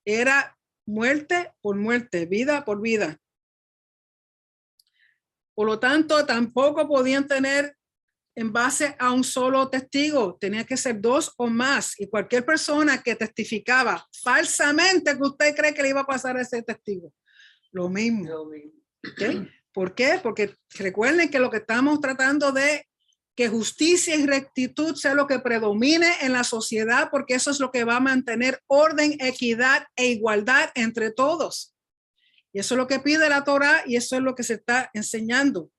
era muerte por muerte, vida por vida. Por lo tanto, tampoco podían tener en base a un solo testigo, tenía que ser 2 o más, y cualquier persona que testificaba falsamente que usted cree que le iba a pasar a ese testigo, lo mismo. ¿Okay? ¿Por qué? Porque recuerden que lo que estamos tratando de que justicia y rectitud sea lo que predomine en la sociedad, porque eso es lo que va a mantener orden, equidad e igualdad entre todos. Y eso es lo que pide la Torá y eso es lo que se está enseñando.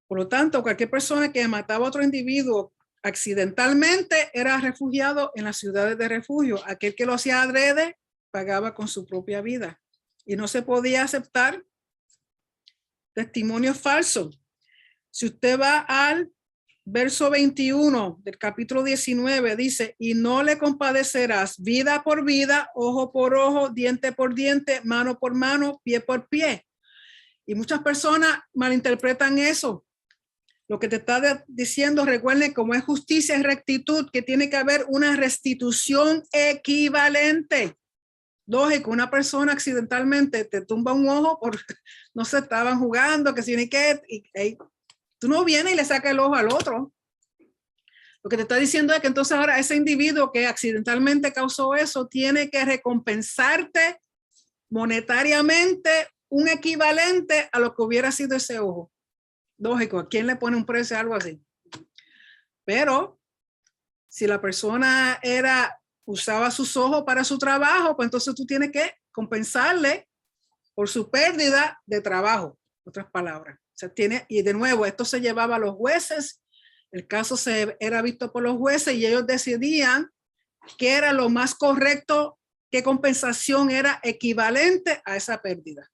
Por lo tanto, cualquier persona que mataba a otro individuo accidentalmente era refugiado en las ciudades de refugio. Aquel que lo hacía adrede pagaba con su propia vida. Y no se podía aceptar testimonios falsos. Si usted va al verso 21 del capítulo 19, dice, y no le compadecerás vida por vida, ojo por ojo, diente por diente, mano por mano, pie por pie. Y muchas personas malinterpretan eso. Lo que te está diciendo, recuerden, como es justicia y rectitud, que tiene que haber una restitución equivalente. Lógico, una persona accidentalmente te tumba un ojo porque no se estaban jugando, que si ni qué, y tú no vienes y le sacas el ojo al otro. Lo que te está diciendo es que entonces ahora ese individuo que accidentalmente causó eso tiene que recompensarte monetariamente un equivalente a lo que hubiera sido ese ojo. Lógico, ¿a quién le pone un precio a algo así? Pero si la persona usaba sus ojos para su trabajo, pues entonces tú tienes que compensarle por su pérdida de trabajo, otras palabras. O sea, y de nuevo, esto se llevaba a los jueces, el caso era visto por los jueces y ellos decidían qué era lo más correcto, qué compensación era equivalente a esa pérdida.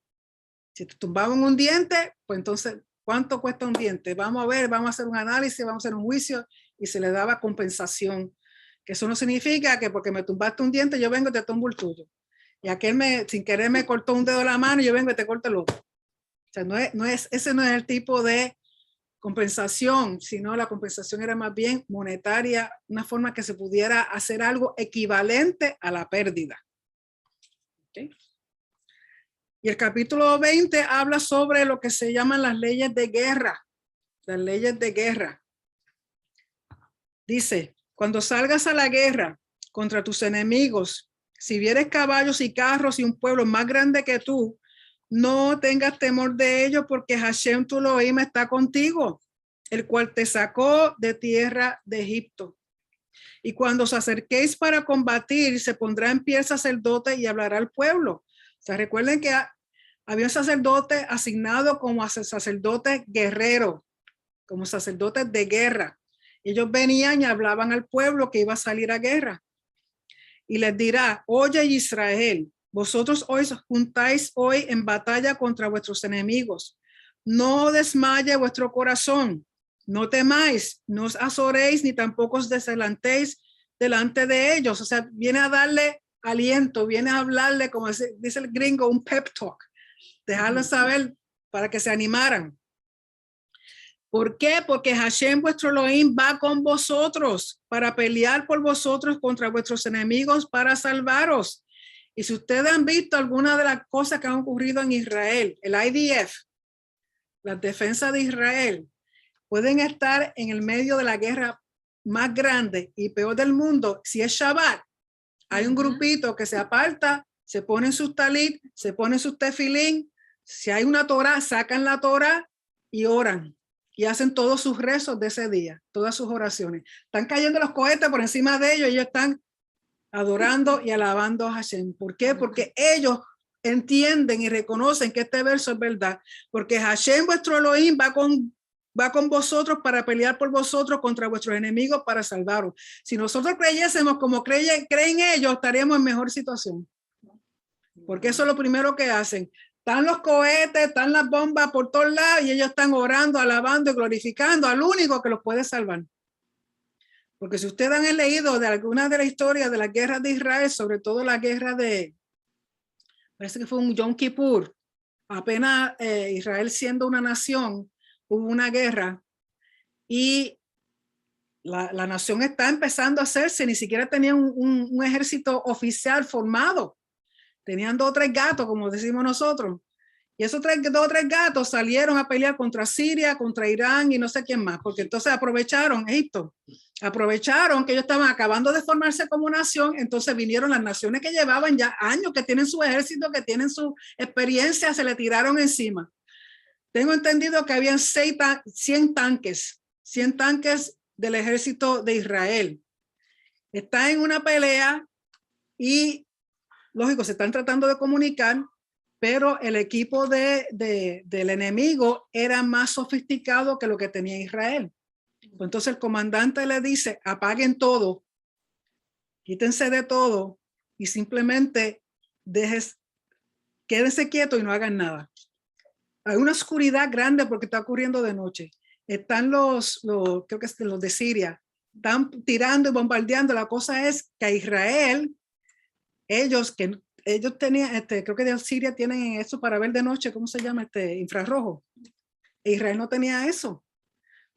Si te tumbaban un diente, pues entonces, ¿cuánto cuesta un diente? Vamos a ver, vamos a hacer un análisis, vamos a hacer un juicio y se le daba compensación. Que eso no significa que porque me tumbaste un diente, yo vengo y te tumbo el tuyo. Y aquel sin querer me cortó un dedo de la mano y yo vengo y te corto el otro. O sea, ese no es el tipo de compensación, sino la compensación era más bien monetaria, una forma que se pudiera hacer algo equivalente a la pérdida. ¿Okay? Y el capítulo 20 habla sobre lo que se llaman las leyes de guerra. Las leyes de guerra. Dice, cuando salgas a la guerra contra tus enemigos, si vieres caballos y carros y un pueblo más grande que tú, no tengas temor de ellos porque Hashem tu Elohim está contigo, el cual te sacó de tierra de Egipto. Y cuando os acerquéis para combatir, se pondrá en pie el sacerdote y hablará al pueblo. O sea, recuerden que había un sacerdote asignado como sacerdote guerrero, como sacerdotes de guerra. Ellos venían y hablaban al pueblo que iba a salir a guerra. Y les dirá, oye Israel, vosotros hoy juntáis hoy en batalla contra vuestros enemigos. No desmaye vuestro corazón, no temáis, no os azoréis ni tampoco os desadelantéis delante de ellos. O sea, viene a darle aliento, viene a hablarle, como dice el gringo, un pep talk. Dejarles saber para que se animaran. ¿Por qué? Porque Hashem, vuestro Elohim, va con vosotros para pelear por vosotros contra vuestros enemigos para salvaros. Y si ustedes han visto alguna de las cosas que han ocurrido en Israel, el IDF, la defensa de Israel, pueden estar en el medio de la guerra más grande y peor del mundo. Si es Shabbat, hay un grupito que se aparta, se ponen sus talit, se ponen sus tefilín. Si hay una Torah, sacan la Torah y oran. Y hacen todos sus rezos de ese día, todas sus oraciones. Están cayendo los cohetes por encima de ellos y ellos están adorando y alabando a Hashem. ¿Por qué? Porque ellos entienden y reconocen que este verso es verdad, porque Hashem vuestro Elohim va con vosotros para pelear por vosotros contra vuestros enemigos para salvaros. Si nosotros creyésemos como creen ellos, estaríamos en mejor situación, porque eso es lo primero que hacen. Están los cohetes, están las bombas por todos lados y ellos están orando, alabando y glorificando al único que los puede salvar. Porque si ustedes han leído de alguna de las historias de las guerras de Israel, sobre todo la guerra parece que fue un Yom Kippur, apenas Israel siendo una nación, hubo una guerra y la nación está empezando a hacerse, ni siquiera tenían un ejército oficial formado, tenían 2 o 3 gatos, como decimos nosotros, y esos 2 o 3 gatos salieron a pelear contra Siria, contra Irán y no sé quién más, porque entonces aprovecharon Egipto, aprovecharon que ellos estaban acabando de formarse como nación, entonces vinieron las naciones que llevaban ya años, que tienen su ejército, que tienen su experiencia, se le tiraron encima. Tengo entendido que habían 100 tanques del ejército de Israel. Están en una pelea y, lógico, se están tratando de comunicar, pero el equipo del enemigo era más sofisticado que lo que tenía Israel. Entonces el comandante le dice, apaguen todo, quítense de todo y simplemente quédense quietos y no hagan nada. Hay una oscuridad grande porque está ocurriendo de noche. Están creo que es los de Siria, están tirando y bombardeando. La cosa es que a Israel, ellos tenían, creo que de Siria tienen eso para ver de noche, ¿cómo se llama? Infrarrojo. Israel no tenía eso.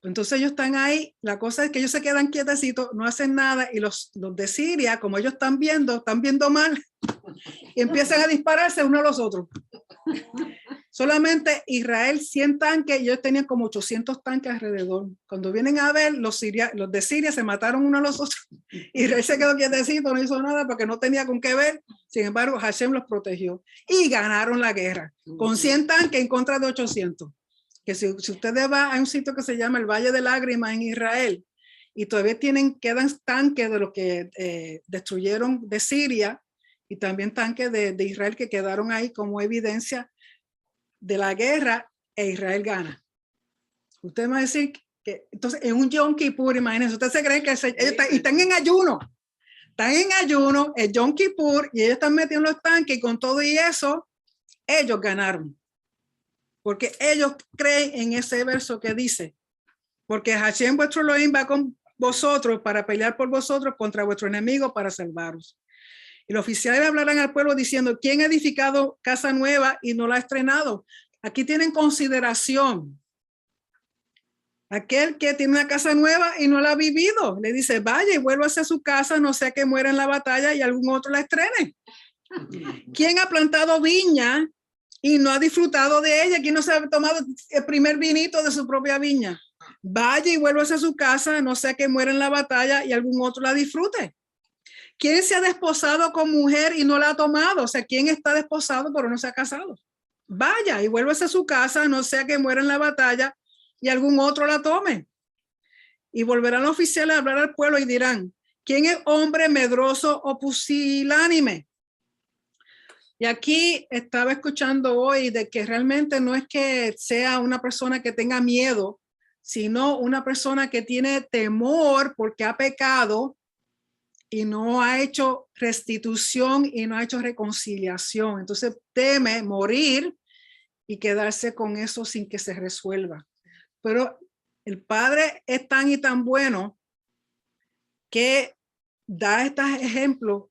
Entonces ellos están ahí, la cosa es que ellos se quedan quietecitos, no hacen nada y los de Siria, como ellos están viendo mal, y empiezan a dispararse unos a los otros. Solamente Israel 100 tanques y ellos tenían como 800 tanques alrededor. Cuando vienen a ver, los de Siria se mataron unos a los otros. Israel se quedó quietecito, no hizo nada porque no tenía con qué ver. Sin embargo, Hashem los protegió y ganaron la guerra con 100 tanques en contra de 800. Que si ustedes van a un sitio que se llama el Valle de Lágrimas en Israel y todavía quedan tanques de los que destruyeron de Siria y también tanques de Israel que quedaron ahí como evidencia de la guerra, e Israel gana. Usted me va a decir que entonces en un Yom Kippur, imagínense, ustedes se creen que ellos están en ayuno, es Yom Kippur y ellos están metiendo los tanques y con todo y eso, ellos ganaron. Porque ellos creen en ese verso que dice, porque Hashem vuestro Elohim va con vosotros para pelear por vosotros contra vuestro enemigo para salvaros. Y los oficiales hablarán al pueblo diciendo, ¿quién ha edificado casa nueva y no la ha estrenado? Aquí tienen consideración. Aquel que tiene una casa nueva y no la ha vivido, le dice, vaya y vuelva a su casa, no sea que muera en la batalla y algún otro la estrene. ¿Quién ha plantado viña y no ha disfrutado de ella? ¿Quién no se ha tomado el primer vinito de su propia viña? Vaya y vuelva a su casa, no sea que muera en la batalla y algún otro la disfrute. ¿Quién se ha desposado con mujer y no la ha tomado? O sea, ¿quién está desposado pero no se ha casado? Vaya y vuélvase a su casa, no sea que muera en la batalla y algún otro la tome. Y volverán los oficiales a hablar al pueblo y dirán, ¿quién es hombre medroso o pusilánime? Y aquí estaba escuchando hoy de que realmente no es que sea una persona que tenga miedo, sino una persona que tiene temor porque ha pecado y no ha hecho restitución y no ha hecho reconciliación. Entonces teme morir y quedarse con eso sin que se resuelva. Pero el Padre es tan y tan bueno que da estos ejemplos,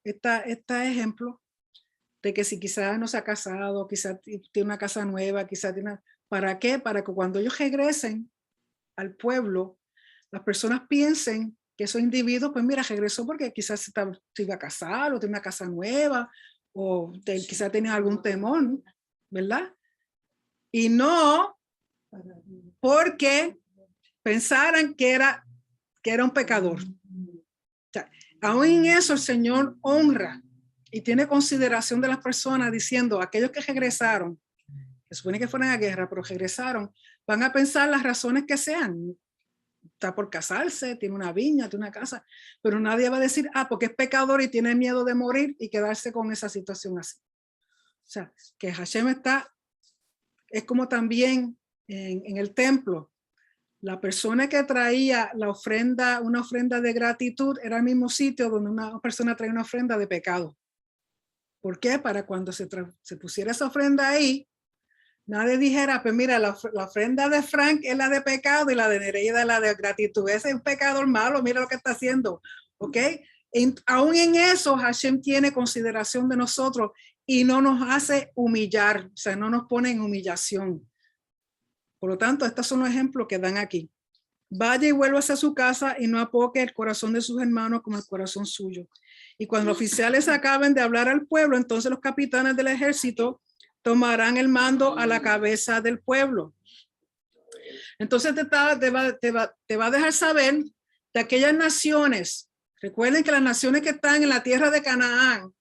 de que si quizás no se ha casado, quizás tiene una casa nueva, quizás tiene... ¿Para qué? Para que cuando ellos regresen al pueblo, las personas piensen que esos individuos, pues mira, regresó porque quizás se iba a casar o tiene una casa nueva o quizás tenía algún temor, ¿verdad? Y no porque pensaran que era un pecador. O sea, aún en eso el Señor honra y tiene consideración de las personas diciendo, aquellos que regresaron, que supone que fueron a guerra, pero regresaron, van a pensar las razones que sean. está por casarse, tiene una viña, tiene una casa, pero nadie va a decir, porque es pecador y tiene miedo de morir y quedarse con esa situación así. O sea, que Hashem es como también en el templo. La persona que traía la ofrenda, una ofrenda de gratitud, era el mismo sitio donde una persona traía una ofrenda de pecado. ¿Por qué? Para cuando se pusiera esa ofrenda ahí, nadie dijera, pues mira, la ofrenda de Frank es la de pecado y la de Nereida es la de gratitud. Ese es un pecador malo, mira lo que está haciendo. ¿Ok? Aún en eso, Hashem tiene consideración de nosotros y no nos hace humillar, o sea, no nos pone en humillación. Por lo tanto, estos son los ejemplos que dan aquí. Vaya y vuelva a su casa y no apoque el corazón de sus hermanos como el corazón suyo. Y cuando los oficiales acaben de hablar al pueblo, entonces los capitanes del ejército tomarán el mando a la cabeza del pueblo. Entonces te va a dejar saber de aquellas naciones. Recuerden que las naciones que están en la tierra de Canaán,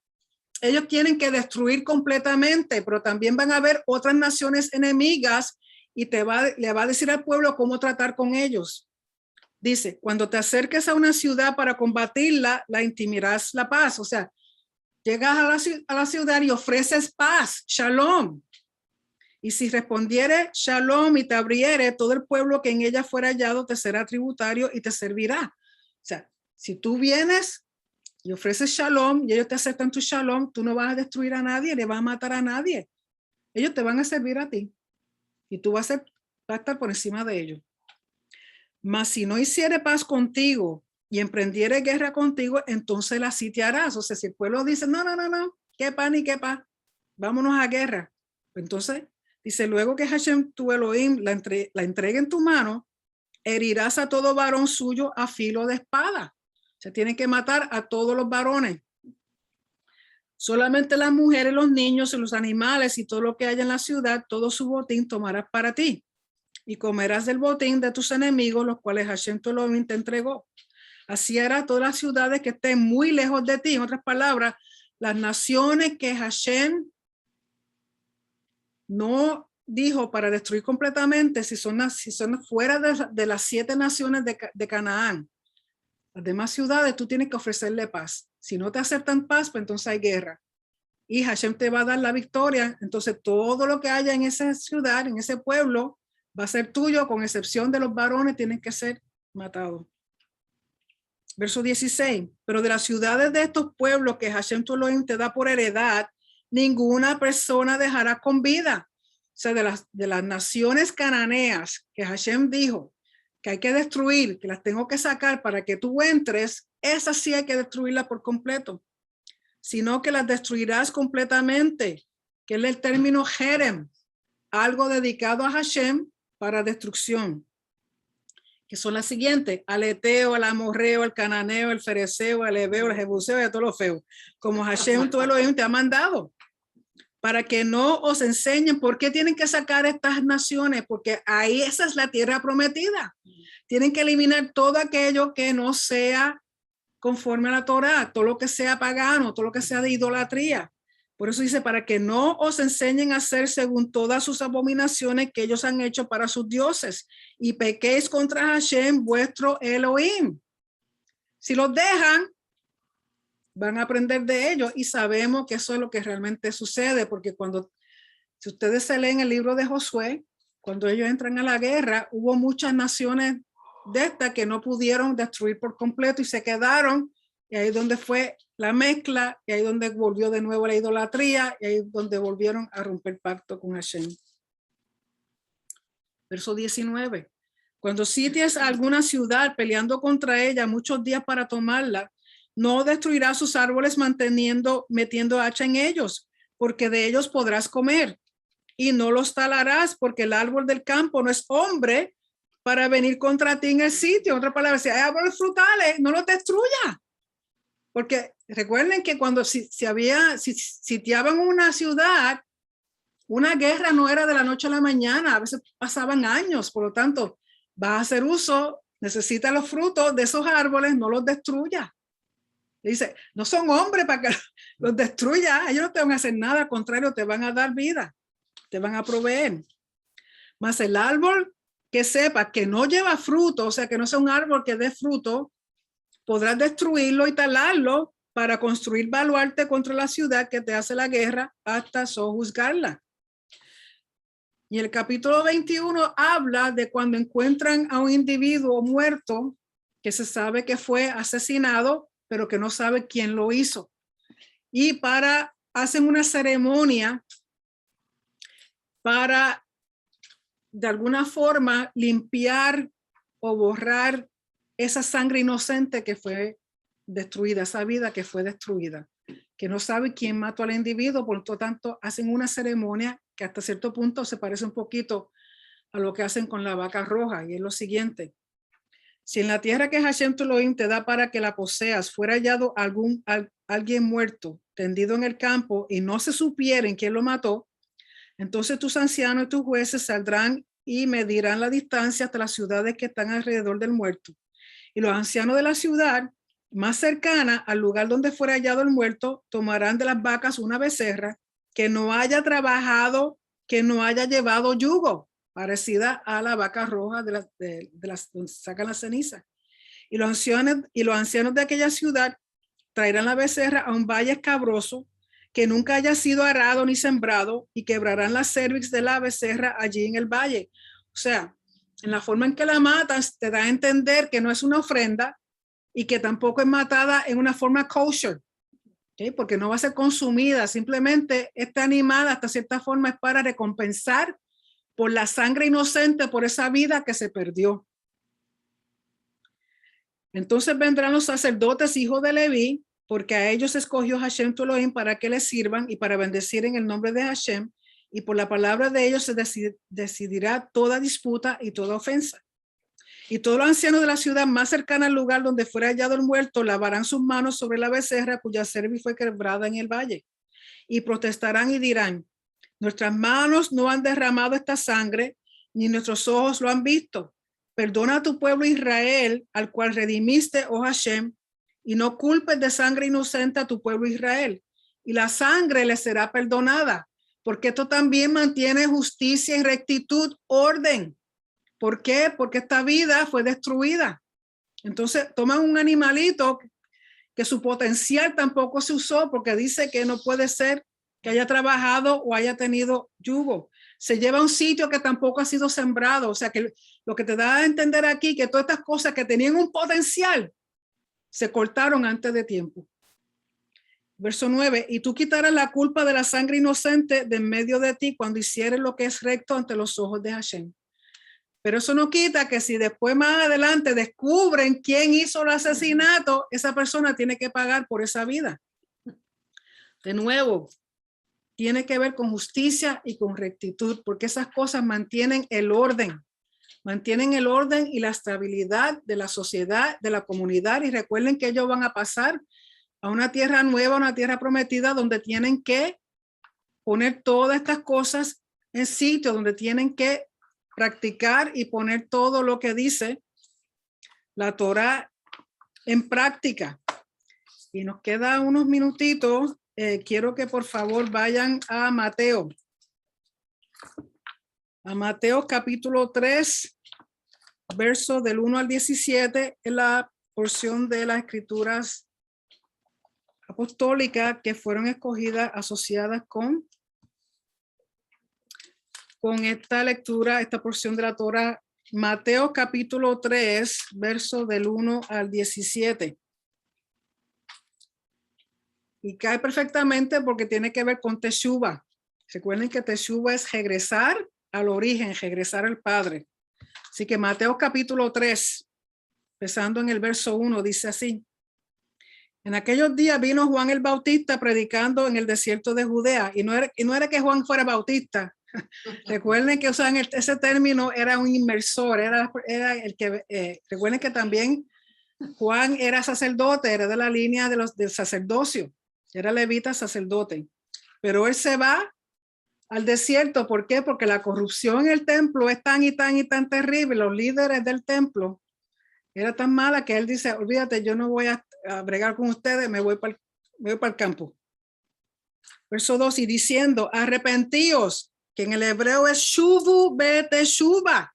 ellos tienen que destruir completamente, pero también van a haber otras naciones enemigas y le va a decir al pueblo cómo tratar con ellos. Dice, cuando te acerques a una ciudad para combatirla, la intimirás la paz. O sea, llegas a la ciudad y ofreces paz, shalom. Y si respondiere shalom y te abriere, todo el pueblo que en ella fuera hallado te será tributario y te servirá. O sea, si tú vienes y ofreces shalom y ellos te aceptan tu shalom, tú no vas a destruir a nadie, le vas a matar a nadie. Ellos te van a servir a ti y tú vas a estar por encima de ellos. Mas si no hiciere paz contigo y emprendiere guerra contigo, entonces la sitiarás. O sea, si el pueblo dice, no, qué paz ni qué paz, vámonos a guerra. Entonces, dice, luego que Hashem tu Elohim la entregue en tu mano, herirás a todo varón suyo a filo de espada. Se tienen que matar a todos los varones. Solamente las mujeres, los niños y los animales y todo lo que haya en la ciudad, todo su botín tomarás para ti. Y comerás del botín de tus enemigos, los cuales Hashem tu Elohim te entregó. Así hará todas las ciudades que estén muy lejos de ti. En otras palabras, las naciones que Hashem no dijo para destruir completamente, si son fuera de las 7 naciones de Canaán, las demás ciudades tú tienes que ofrecerle paz. Si no te aceptan paz, pues entonces hay guerra. Y Hashem te va a dar la victoria. Entonces todo lo que haya en esa ciudad, en ese pueblo, va a ser tuyo, con excepción de los varones, tienen que ser matados. Verso 16. Pero de las ciudades de estos pueblos que Hashem tu Elohim te da por heredad, ninguna persona dejará con vida. O sea, de las naciones cananeas que Hashem dijo que hay que destruir, que las tengo que sacar para que tú entres, esas sí hay que destruirlas por completo, sino que las destruirás completamente, que es el término jerem, algo dedicado a Hashem para destrucción, que son las siguientes: al eteo, al amorreo, al cananeo, al fereceo, al ebeo, al jebuseo y a todos los feos, como Hashem tu Elohim te ha mandado, para que no os enseñen por qué tienen que sacar estas naciones, porque ahí esa es la tierra prometida. Tienen que eliminar todo aquello que no sea conforme a la Torá, todo lo que sea pagano, todo lo que sea de idolatría. Por eso dice, para que no os enseñen a hacer según todas sus abominaciones que ellos han hecho para sus dioses, y pequéis contra Hashem, vuestro Elohim. Si los dejan, van a aprender de ellos, y sabemos que eso es lo que realmente sucede, porque si ustedes se leen el libro de Josué, cuando ellos entran a la guerra, hubo muchas naciones de estas que no pudieron destruir por completo y se quedaron, y ahí es donde fue la mezcla, y ahí es donde volvió de nuevo la idolatría, y ahí es donde volvieron a romper pacto con Hashem. Verso 19. Cuando sities a alguna ciudad peleando contra ella muchos días para tomarla, no destruirás sus árboles metiendo hacha en ellos, porque de ellos podrás comer, y no los talarás, porque el árbol del campo no es hombre para venir contra ti en el sitio. En otras palabras, si hay árboles frutales, no los destruya. Porque recuerden que cuando sitiaban una ciudad, una guerra no era de la noche a la mañana, a veces pasaban años. Por lo tanto, vas a hacer uso, necesitas los frutos de esos árboles, no los destruya. Dice, no son hombres para que los destruya, ellos no te van a hacer nada, al contrario, te van a dar vida, te van a proveer. Mas el árbol que sepas que no lleva fruto, o sea, que no sea un árbol que dé fruto, podrás destruirlo y talarlo para construir baluarte contra la ciudad que te hace la guerra hasta sojuzgarla. Y el capítulo 21 habla de cuando encuentran a un individuo muerto que se sabe que fue asesinado, pero que no sabe quién lo hizo. Y hacen una ceremonia para de alguna forma limpiar o borrar esa sangre inocente que fue destruida, esa vida que fue destruida, que no sabe quién mató al individuo, por lo tanto hacen una ceremonia que hasta cierto punto se parece un poquito a lo que hacen con la vaca roja, y es lo siguiente: si en la tierra que Hashem tu Elohim te da para que la poseas fuera hallado alguien muerto tendido en el campo y no se supieren quién lo mató, entonces tus ancianos y tus jueces saldrán y medirán la distancia hasta las ciudades que están alrededor del muerto. Y los ancianos de la ciudad más cercana al lugar donde fuera hallado el muerto tomarán de las vacas una becerra que no haya trabajado, que no haya llevado yugo, parecida a la vaca roja de las donde sacan la ceniza. Y los ancianos de aquella ciudad traerán la becerra a un valle escabroso que nunca haya sido arado ni sembrado, y quebrarán la cervix de la becerra allí en el valle. O sea, en la forma en que la matas te da a entender que no es una ofrenda y que tampoco es matada en una forma kosher, ¿okay? Porque no va a ser consumida, simplemente este animal hasta cierta forma es para recompensar por la sangre inocente, por esa vida que se perdió. Entonces vendrán los sacerdotes hijos de Leví, porque a ellos escogió Hashem tu Elohim para que les sirvan y para bendecir en el nombre de Hashem, y por la palabra de ellos se decidirá toda disputa y toda ofensa. Y todos los ancianos de la ciudad más cercana al lugar donde fuera hallado el muerto lavarán sus manos sobre la becerra cuya cerviz fue quebrada en el valle, y protestarán y dirán: nuestras manos no han derramado esta sangre, ni nuestros ojos lo han visto. Perdona a tu pueblo Israel, al cual redimiste, oh Hashem, y no culpes de sangre inocente a tu pueblo Israel, y la sangre le será perdonada, porque esto también mantiene justicia y rectitud, orden. ¿Por qué? Porque esta vida fue destruida. Entonces toman un animalito que su potencial tampoco se usó, porque dice que no puede ser que haya trabajado o haya tenido yugo. Se lleva a un sitio que tampoco ha sido sembrado. O sea que lo que te da a entender aquí, que todas estas cosas que tenían un potencial se cortaron antes de tiempo. Verso 9: y tú quitarás la culpa de la sangre inocente de en medio de ti cuando hicieres lo que es recto ante los ojos de Hashem. Pero eso no quita que si después más adelante descubren quién hizo el asesinato, esa persona tiene que pagar por esa vida. De nuevo, tiene que ver con justicia y con rectitud, porque esas cosas mantienen el orden y la estabilidad de la sociedad, de la comunidad. Y recuerden que ellos van a pasar a una tierra nueva, una tierra prometida, donde tienen que poner todas estas cosas en sitio, donde tienen que practicar y poner todo lo que dice la Torá en práctica. Y nos queda unos minutitos. Quiero que por favor vayan a Mateo. A Mateo capítulo 3, verso del 1 al 17, es la porción de las escrituras apostólicas que fueron escogidas, asociadas con esta lectura, esta porción de la Torá. Mateo capítulo 3, verso del 1 al 17. Y cae perfectamente porque tiene que ver con Teshuvah. Recuerden que Teshuvah es regresar al origen, regresar al Padre. Así que Mateo capítulo 3, empezando en el verso 1, dice así: en aquellos días vino Juan el Bautista predicando en el desierto de Judea. Y no era que Juan fuera bautista. Recuerden que usan ese término, era un inmersor, era el que, recuerden que también Juan era sacerdote, era de la línea del sacerdocio, era levita sacerdote, pero él se va al desierto. ¿Por qué? Porque la corrupción en el templo es tan y tan terrible. Los líderes del templo era tan mala que él dice: olvídate, yo no voy a bregar con ustedes, me voy para el campo. Verso 2: y diciendo, arrepentíos, que en el hebreo es shuvu beteshuvah,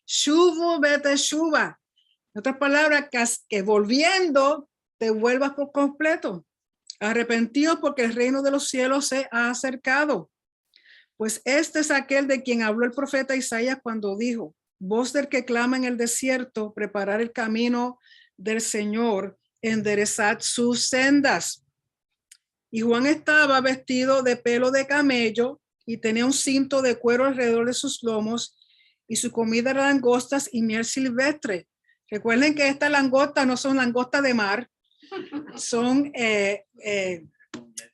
Shuvu beteshuva. En otras palabras, que volviendo te vuelvas por completo. Arrepentidos porque el reino de los cielos se ha acercado. Pues este es aquel de quien habló el profeta Isaías cuando dijo: voz del que clama en el desierto, preparar el camino del Señor, enderezad sus sendas. Y Juan estaba vestido de pelo de camello y tenía un cinto de cuero alrededor de sus lomos, y su comida era langostas y miel silvestre. Recuerden que estas langostas no son langostas de mar, son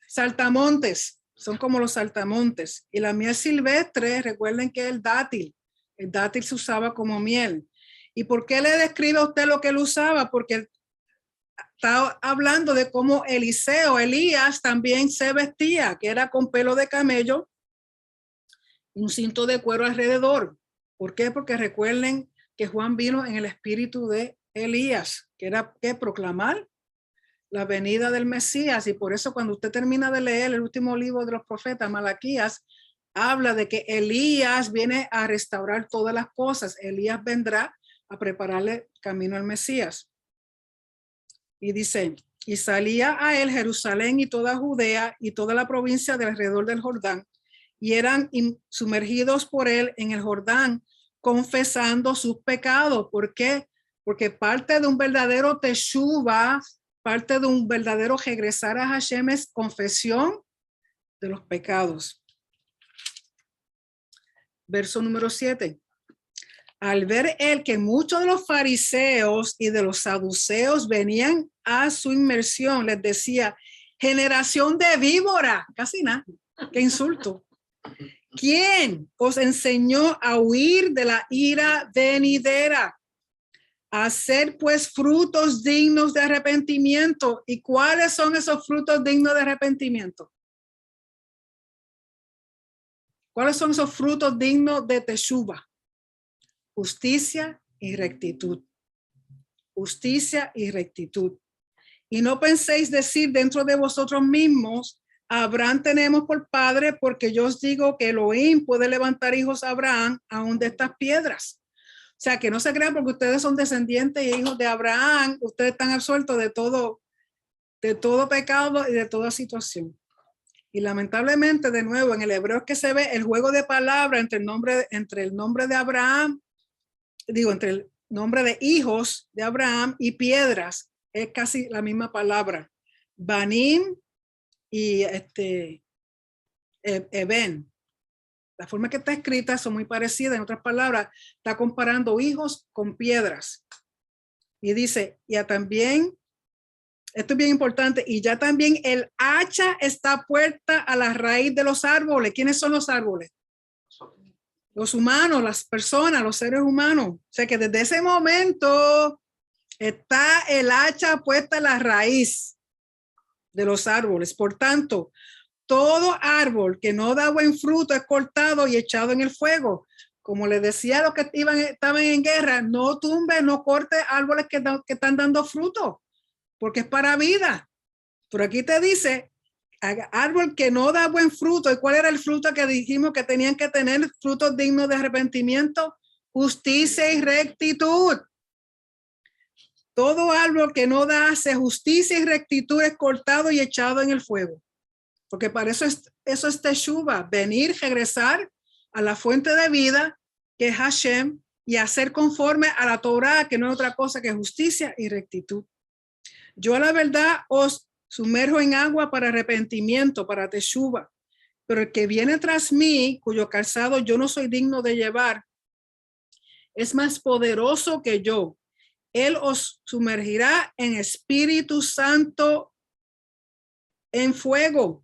saltamontes, son como los saltamontes. Y la miel silvestre, recuerden que es el dátil. El dátil se usaba como miel. ¿Y por qué le describe a usted lo que él usaba? Porque está hablando de cómo Elías también se vestía, que era con pelo de camello, un cinto de cuero alrededor. ¿Por qué? Porque recuerden que Juan vino en el espíritu de Elías, que era que proclamar la venida del Mesías. Y por eso cuando usted termina de leer el último libro de los profetas, Malaquías, habla de que Elías viene a restaurar todas las cosas. Elías vendrá a prepararle camino al Mesías. Y dice: y salía a él Jerusalén y toda Judea y toda la provincia de alrededor del Jordán, y eran sumergidos por él en el Jordán, confesando sus pecados. ¿Por qué? Porque parte de un verdadero teshuva, parte de un verdadero regresar a Hashem es confesión de los pecados. Verso número 7. Al ver él que muchos de los fariseos y de los saduceos venían a su inmersión, les decía: generación de víbora, casi nada, qué insulto. ¿Quién os enseñó a huir de la ira venidera? Hacer pues frutos dignos de arrepentimiento. ¿Y cuáles son esos frutos dignos de arrepentimiento? ¿Cuáles son esos frutos dignos de teshuva? Justicia y rectitud. Justicia y rectitud. Y no penséis decir dentro de vosotros mismos: Abraham tenemos por padre, porque yo os digo que Elohim puede levantar hijos a Abraham aún de estas piedras. O sea, que no se crean porque ustedes son descendientes y hijos de Abraham, ustedes están absueltos de todo pecado y de toda situación. Y lamentablemente, de nuevo, en el hebreo es que se ve el juego de palabras entre el nombre de Abraham, entre el nombre de hijos de Abraham y piedras. Es casi la misma palabra. Banim y Eben. La forma que está escrita son muy parecidas. En otras palabras, está comparando hijos con piedras. Y dice: ya también, esto es bien importante, y ya también el hacha está puesta a la raíz de los árboles. ¿Quiénes son los árboles? Los humanos, las personas, los seres humanos. O sea que desde ese momento está el hacha puesta a la raíz de los árboles. Por tanto, todo árbol que no da buen fruto es cortado y echado en el fuego. Como les decía a los que estaban en guerra: no tumbe, no corte árboles que están dando fruto, porque es para vida. Pero aquí te dice: árbol que no da buen fruto. ¿Y cuál era el fruto que dijimos que tenían que tener? Frutos dignos de arrepentimiento, justicia y rectitud. Todo árbol que no da justicia y rectitud es cortado y echado en el fuego. Porque para eso es teshuva, venir, regresar a la fuente de vida, que es Hashem, y hacer conforme a la Torah, que no es otra cosa que justicia y rectitud. Yo, la verdad, os sumerjo en agua para arrepentimiento, para teshuva, pero el que viene tras mí, cuyo calzado yo no soy digno de llevar, es más poderoso que yo. Él os sumergirá en Espíritu Santo, en fuego.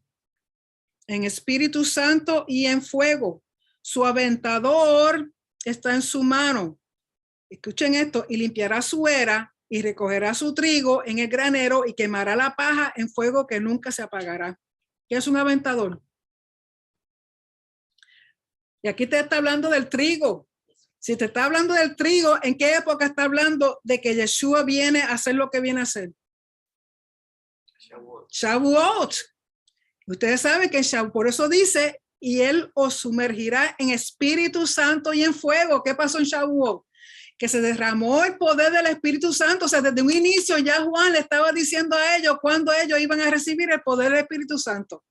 En Espíritu Santo y en fuego. Su aventador está en su mano. Escuchen esto: y limpiará su era y recogerá su trigo en el granero y quemará la paja en fuego que nunca se apagará. ¿Qué es un aventador? Y aquí te está hablando del trigo. Si te está hablando del trigo, ¿en qué época está hablando de que Yeshua viene a hacer lo que viene a hacer? Shavuot. Ustedes saben que por eso dice: y él os sumergirá en Espíritu Santo y en fuego. ¿Qué pasó en Shavuot? que se derramó el poder del Espíritu Santo. O sea, desde un inicio ya Juan le estaba diciendo a ellos cuándo ellos iban a recibir el poder del Espíritu Santo.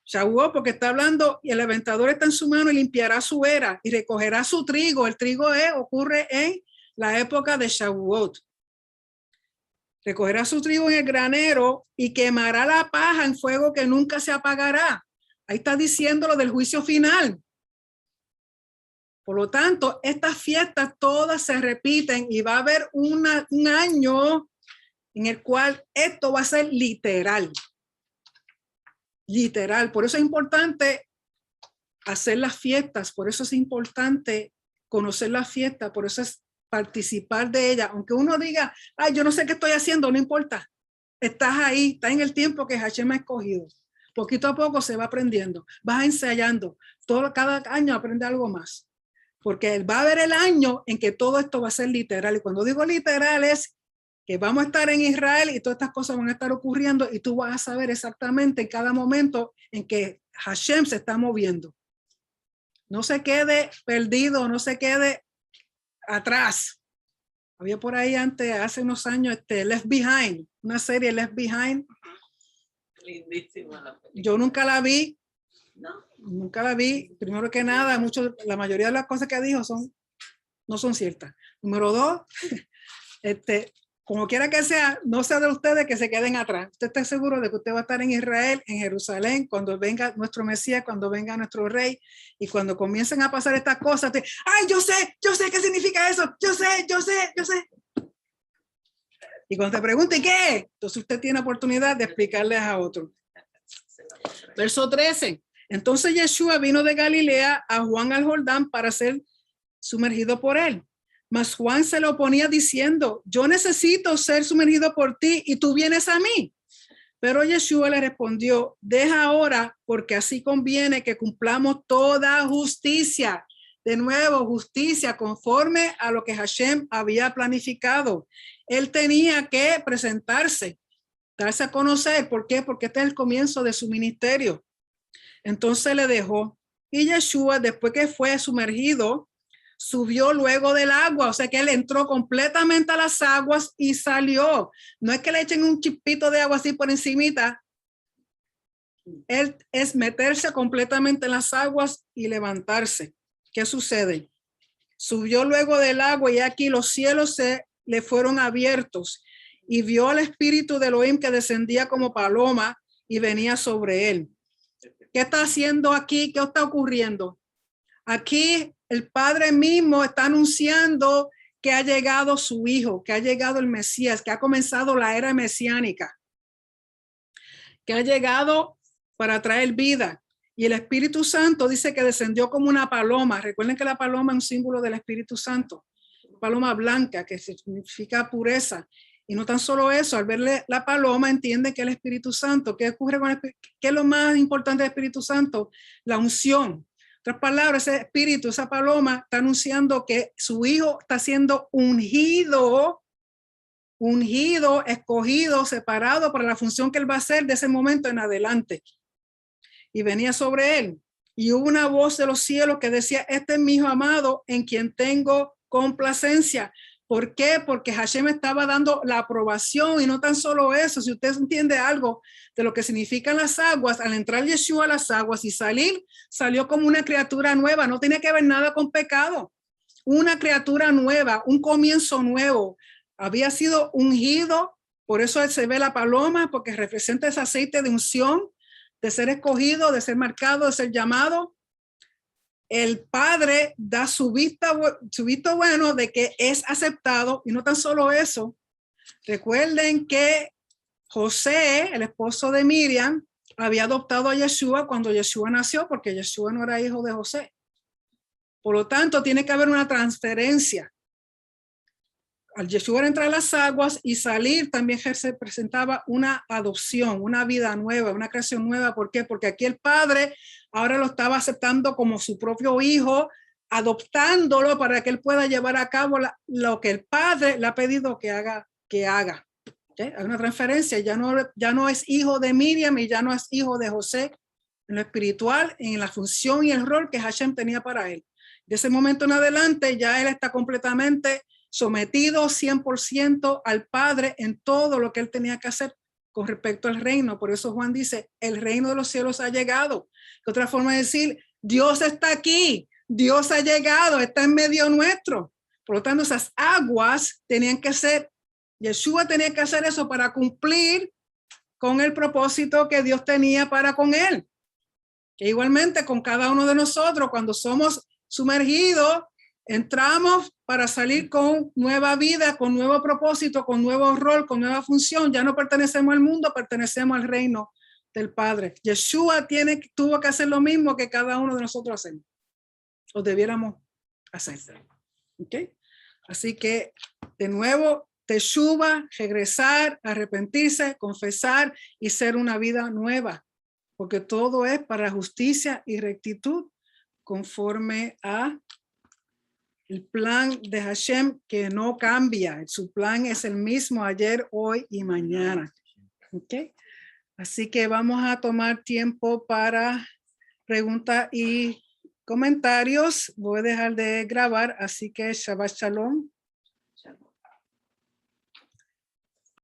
Shavuot, porque está hablando, y el aventador está en su mano y limpiará su era y recogerá su trigo. El trigo ocurre en la época de Shavuot. Recogerá su trigo en el granero y quemará la paja en fuego que nunca se apagará. Ahí está diciendo lo del juicio final. Por lo tanto, estas fiestas todas se repiten y va a haber un año en el cual esto va a ser literal. Literal. Por eso es importante hacer las fiestas, por eso es importante conocer las fiestas, por eso es participar de ellas. Aunque uno diga, ay, yo no sé qué estoy haciendo, no importa. Estás ahí, estás en el tiempo que Hashem ha escogido. Poquito a poco se va aprendiendo, vas ensayando. Cada año aprende algo más. Porque va a haber el año en que todo esto va a ser literal. Y cuando digo literal es que vamos a estar en Israel y todas estas cosas van a estar ocurriendo y tú vas a saber exactamente en cada momento en que Hashem se está moviendo. No se quede perdido, no se quede atrás. Había por ahí antes, hace unos años, Left Behind, una serie Left Behind. Lindísima la película. Yo nunca la vi. No. Nunca la vi. Primero que nada, la mayoría de las cosas que dijo no son ciertas. Número 2, como quiera que sea, no sea de ustedes que se queden atrás. Usted está seguro de que usted va a estar en Israel, en Jerusalén, cuando venga nuestro Mesías, cuando venga nuestro Rey, y cuando comiencen a pasar estas cosas, ¡ay, yo sé qué significa eso! ¡Yo sé! Y cuando te pregunte ¿qué? Entonces usted tiene oportunidad de explicarles a otros. Verso 13. Entonces Yeshua vino de Galilea a Juan al Jordán para ser sumergido por él. Mas Juan se lo oponía diciendo, yo necesito ser sumergido por ti y tú vienes a mí. Pero Yeshua le respondió, deja ahora porque así conviene que cumplamos toda justicia. De nuevo, justicia conforme a lo que Hashem había planificado. Él tenía que presentarse, darse a conocer. ¿Por qué? Porque este es el comienzo de su ministerio. Entonces le dejó. Y Yeshua, después que fue sumergido, subió luego del agua. O sea que él entró completamente a las aguas y salió. No es que le echen un chispito de agua así por encimita. Él es meterse completamente en las aguas y levantarse. ¿Qué sucede? Subió luego del agua y aquí los cielos le fueron abiertos y vio al espíritu de Elohim que descendía como paloma y venía sobre él. ¿Qué está haciendo aquí? ¿Qué está ocurriendo? Aquí el Padre mismo está anunciando que ha llegado su Hijo, que ha llegado el Mesías, que ha comenzado la era mesiánica, que ha llegado para traer vida. Y el Espíritu Santo dice que descendió como una paloma. Recuerden que la paloma es un símbolo del Espíritu Santo. Paloma blanca, que significa pureza. Y no tan solo eso, al verle la paloma entiende que el Espíritu Santo, ¿qué ocurre con qué es lo más importante del Espíritu Santo? La unción. En otras palabras, ese espíritu, esa paloma está anunciando que su hijo está siendo ungido, escogido, separado para la función que él va a hacer de ese momento en adelante. Y venía sobre él. Y hubo una voz de los cielos que decía, este es mi hijo amado en quien tengo complacencia. ¿Por qué? Porque Hashem estaba dando la aprobación y no tan solo eso. Si usted entiende algo de lo que significan las aguas, al entrar Yeshua a las aguas y salir, salió como una criatura nueva. No tiene que ver nada con pecado. Una criatura nueva, un comienzo nuevo. Había sido ungido, por eso se ve la paloma, porque representa ese aceite de unción, de ser escogido, de ser marcado, de ser llamado. El Padre da su visto bueno de que es aceptado, y no tan solo eso. Recuerden que José, el esposo de Miriam, había adoptado a Yeshua cuando Yeshua nació, porque Yeshua no era hijo de José. Por lo tanto, tiene que haber una transferencia. Al Yeshua entrar a las aguas y salir, también se presentaba una adopción, una vida nueva, una creación nueva. ¿Por qué? Porque aquí el Padre ahora lo estaba aceptando como su propio hijo, adoptándolo para que él pueda llevar a cabo lo que el Padre le ha pedido que haga. ¿Okay? Hay una transferencia, ya no es hijo de Miriam y ya no es hijo de José en lo espiritual, en la función y el rol que Hashem tenía para él. De ese momento en adelante ya él está completamente sometido 100% al Padre en todo lo que él tenía que hacer con respecto al reino. Por eso Juan dice, el reino de los cielos ha llegado. Otra forma de decir, Dios está aquí, Dios ha llegado, está en medio nuestro. Por lo tanto, esas aguas tenían que ser, Yeshua tenía que hacer eso para cumplir con el propósito que Dios tenía para con él. Que igualmente con cada uno de nosotros, cuando somos sumergidos, entramos para salir con nueva vida, con nuevo propósito, con nuevo rol, con nueva función. Ya no pertenecemos al mundo, pertenecemos al reino del Padre. Yeshua tuvo que hacer lo mismo que cada uno de nosotros hacemos, o debiéramos hacer. ¿Okay? Así que, de nuevo, teshuva, regresar, arrepentirse, confesar y ser una vida nueva, porque todo es para justicia y rectitud conforme a el plan de Hashem, que no cambia. Su plan es el mismo ayer, hoy y mañana. ¿Okay? Así que vamos a tomar tiempo para preguntas y comentarios. Voy a dejar de grabar, así que Shabbat Shalom.